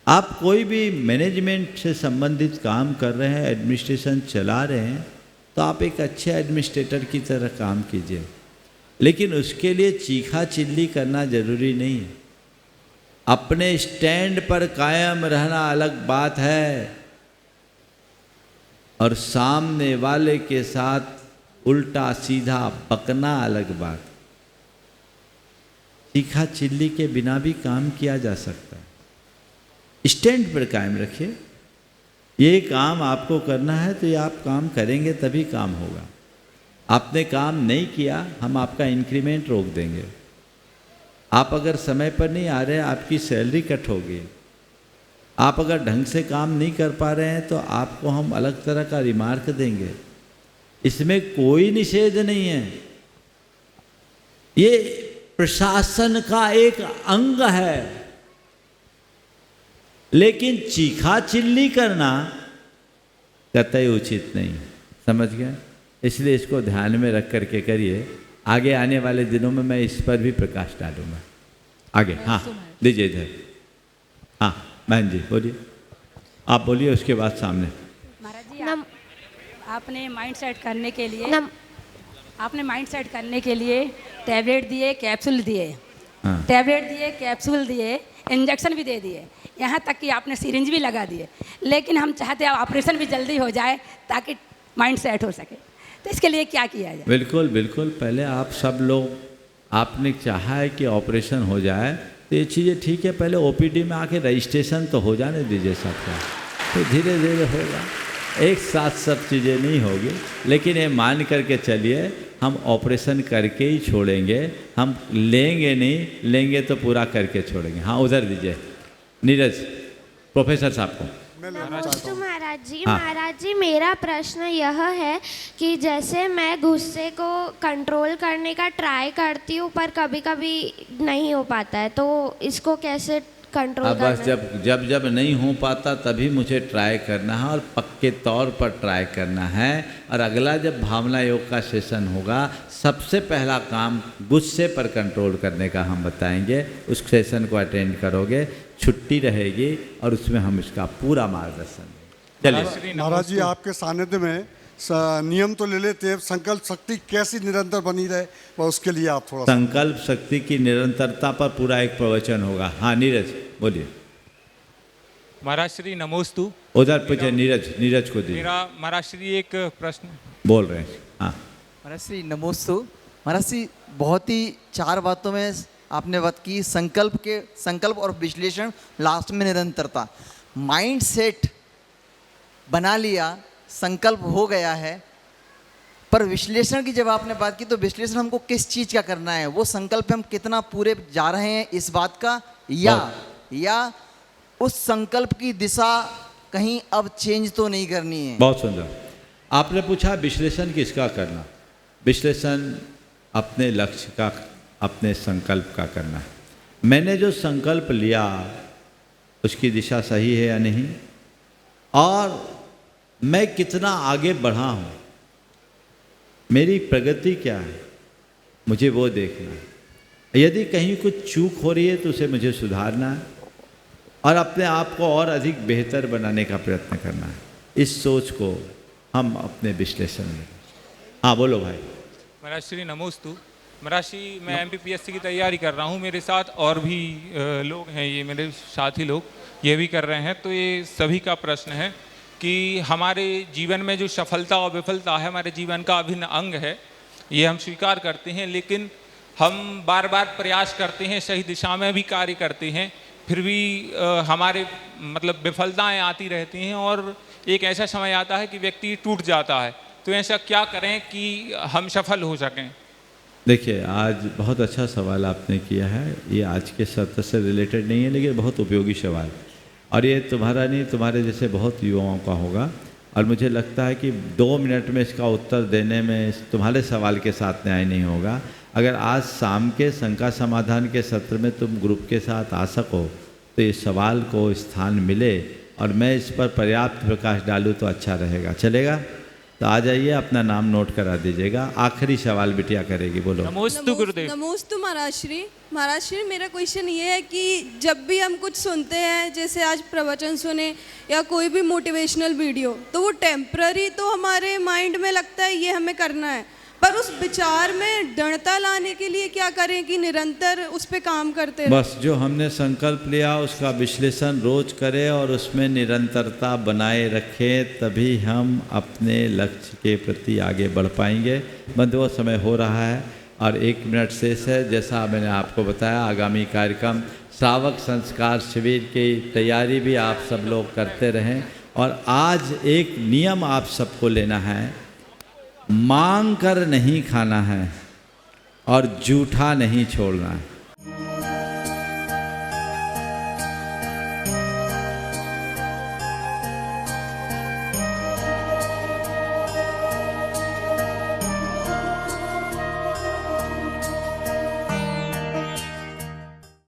आप कोई भी मैनेजमेंट से संबंधित काम कर रहे हैं, एडमिनिस्ट्रेशन चला रहे हैं, तो आप एक अच्छे एडमिनिस्ट्रेटर की तरह काम कीजिए, लेकिन उसके लिए चीखा चिल्ली करना ज़रूरी नहीं है। अपने स्टैंड पर कायम रहना अलग बात है और सामने वाले के साथ उल्टा सीधा बकना अलग बात। चीखा चिल्ली के बिना भी काम किया जा सकता है। स्टैंड पर कायम रखिए। ये काम आपको करना है तो ये आप काम करेंगे तभी काम होगा। आपने काम नहीं किया, हम आपका इंक्रीमेंट रोक देंगे। आप अगर समय पर नहीं आ रहे, आपकी सैलरी कट होगी। आप अगर ढंग से काम नहीं कर पा रहे हैं तो आपको हम अलग तरह का रिमार्क देंगे। इसमें कोई निषेध नहीं है। ये प्रशासन का एक अंग है, लेकिन चीखा चिल्ली करना कतई उचित नहीं। समझ गए? इसलिए इसको ध्यान में रख करके करिए। आगे आने वाले दिनों में मैं इस पर भी प्रकाश डालूंगा। आगे हाँ दीजिए इधर। हाँ बहन जी बोलिए, आप बोलिए, उसके बाद सामने। महाराज जी आपने माइंड सेट करने के लिए टैबलेट दिए, कैप्सूल दिए, हाँ। टैबलेट दिए, कैप्सूल दिए, इंजेक्शन भी दे दिए, यहाँ तक कि आपने सिरिंज भी लगा दिए। लेकिन हम चाहते हैं ऑपरेशन भी जल्दी हो जाए ताकि माइंड सेट हो सके। तो इसके लिए क्या किया जाए? बिल्कुल बिल्कुल। पहले आप सब लोग, आपने चाहा है कि ऑपरेशन हो जाए तो ये चीज़ें ठीक है। पहले ओपीडी में आके रजिस्ट्रेशन तो हो जाने दीजिए सबका, तो धीरे धीरे होगा। एक साथ सब चीज़ें नहीं होगी, लेकिन ये मान करके चलिए हम ऑपरेशन करके ही छोड़ेंगे। हम लेंगे नहीं, लेंगे तो पूरा करके छोड़ेंगे। हाँ उधर दीजिए नीरज प्रोफेसर साहब को। नमस्ते महाराज जी। हाँ। महाराज जी मेरा प्रश्न यह है कि जैसे मैं गुस्से को कंट्रोल करने का ट्राई करती हूँ पर कभी कभी नहीं हो पाता है, तो इसको कैसे कंट्रोल अब करना? बस जब नहीं हो पाता तभी मुझे ट्राई करना है और पक्के तौर पर ट्राई करना है। और अगला जब भावना योग का सेशन होगा, सबसे पहला काम गुस्से पर कंट्रोल करने का हम बताएंगे। उस सेशन को अटेंड करोगे, छुट्टी रहेगी और उसमें हम इसका पूरा मार्गदर्शन देंगे। चलिए महाराज जी आपके सानिध्य में नियम तो ले लेते हैं, संकल्प शक्ति कैसी निरंतर बनी रहे वह उसके लिए आप थोड़ा संकल्प शक्ति की निरंतरता पर पूरा एक प्रवचन होगा। हाँ नीरज बोलिए। महाराज श्री नमोस्तु। उधर पूछे नीरज को दिए। मेरा महाराज श्री एक प्रश्न बोल रहे हैं। हाँ महाराज श्री नमोस्तु। महाराज श्री बहुत ही 4 बातों में आपने बात की, संकल्प और विश्लेषण, लास्ट में निरंतरता। माइंड सेट बना लिया, संकल्प हो गया है, पर विश्लेषण की जब आपने बात की तो विश्लेषण हमको किस चीज़ का करना है, वो संकल्प हम कितना पूरे जा रहे हैं इस बात का, या उस संकल्प की दिशा कहीं अब चेंज तो नहीं करनी है। बहुत सुंदर। आपने पूछा विश्लेषण किसका करना। विश्लेषण अपने लक्ष्य का, अपने संकल्प का करना है। मैंने जो संकल्प लिया उसकी दिशा सही है या नहीं, और मैं कितना आगे बढ़ा हूँ, मेरी प्रगति क्या है, मुझे वो देखना है। यदि कहीं कुछ चूक हो रही है तो उसे मुझे सुधारना है और अपने आप को और अधिक बेहतर बनाने का प्रयत्न करना है। इस सोच को हम अपने विश्लेषण में। हाँ बोलो भाई। महाराज श्री नमोस्तु। महाराज श्री मैं MPPSC की तैयारी कर रहा हूँ, मेरे साथ और भी लोग हैं, ये मेरे साथी लोग ये भी कर रहे हैं। तो ये सभी का प्रश्न है कि हमारे जीवन में जो सफलता और विफलता है हमारे जीवन का अभिन्न अंग है, ये हम स्वीकार करते हैं, लेकिन हम बार बार प्रयास करते हैं, सही दिशा में भी कार्य करते हैं, फिर भी हमारे मतलब विफलताएं आती रहती हैं और एक ऐसा समय आता है कि व्यक्ति टूट जाता है। तो ऐसा क्या करें कि हम सफल हो सकें? देखिए, आज बहुत अच्छा सवाल आपने किया है। ये आज के सत्र से रिलेटेड नहीं है, लेकिन बहुत उपयोगी सवाल, और ये तुम्हारा नहीं, तुम्हारे जैसे बहुत युवाओं का होगा। और मुझे लगता है कि 2 मिनट में इसका उत्तर देने में तुम्हारे सवाल के साथ न्याय नहीं होगा। अगर आज शाम के शंका समाधान के सत्र में तुम ग्रुप के साथ आ सको तो इस सवाल को स्थान मिले और मैं इस पर पर्याप्त प्रकाश डालूँ तो अच्छा रहेगा। चलेगा? तो आ जाइए, अपना नाम नोट करा दीजिएगा। आखिरी सवाल बिटिया करेगी, बोलो। नमोस्तु गुरुदेव। नमोस्तु महाराज श्री मेरा क्वेश्चन ये है कि जब भी हम कुछ सुनते हैं, जैसे आज प्रवचन सुने या कोई भी मोटिवेशनल वीडियो, तो वो टेम्पररी तो हमारे माइंड में लगता है ये हमें करना है, पर उस विचार में दृढ़ता लाने के लिए क्या करें कि निरंतर उस पर काम करते रहें? बस जो हमने संकल्प लिया उसका विश्लेषण रोज करें और उसमें निरंतरता बनाए रखें, तभी हम अपने लक्ष्य के प्रति आगे बढ़ पाएंगे। बंधुओं, समय हो रहा है और 1 मिनट शेष है। जैसा मैंने आपको बताया, आगामी कार्यक्रम श्रावक संस्कार शिविर की तैयारी भी आप सब लोग करते रहें। और आज एक नियम आप सबको लेना है, मांग कर नहीं खाना है और जूठा नहीं छोड़ना है।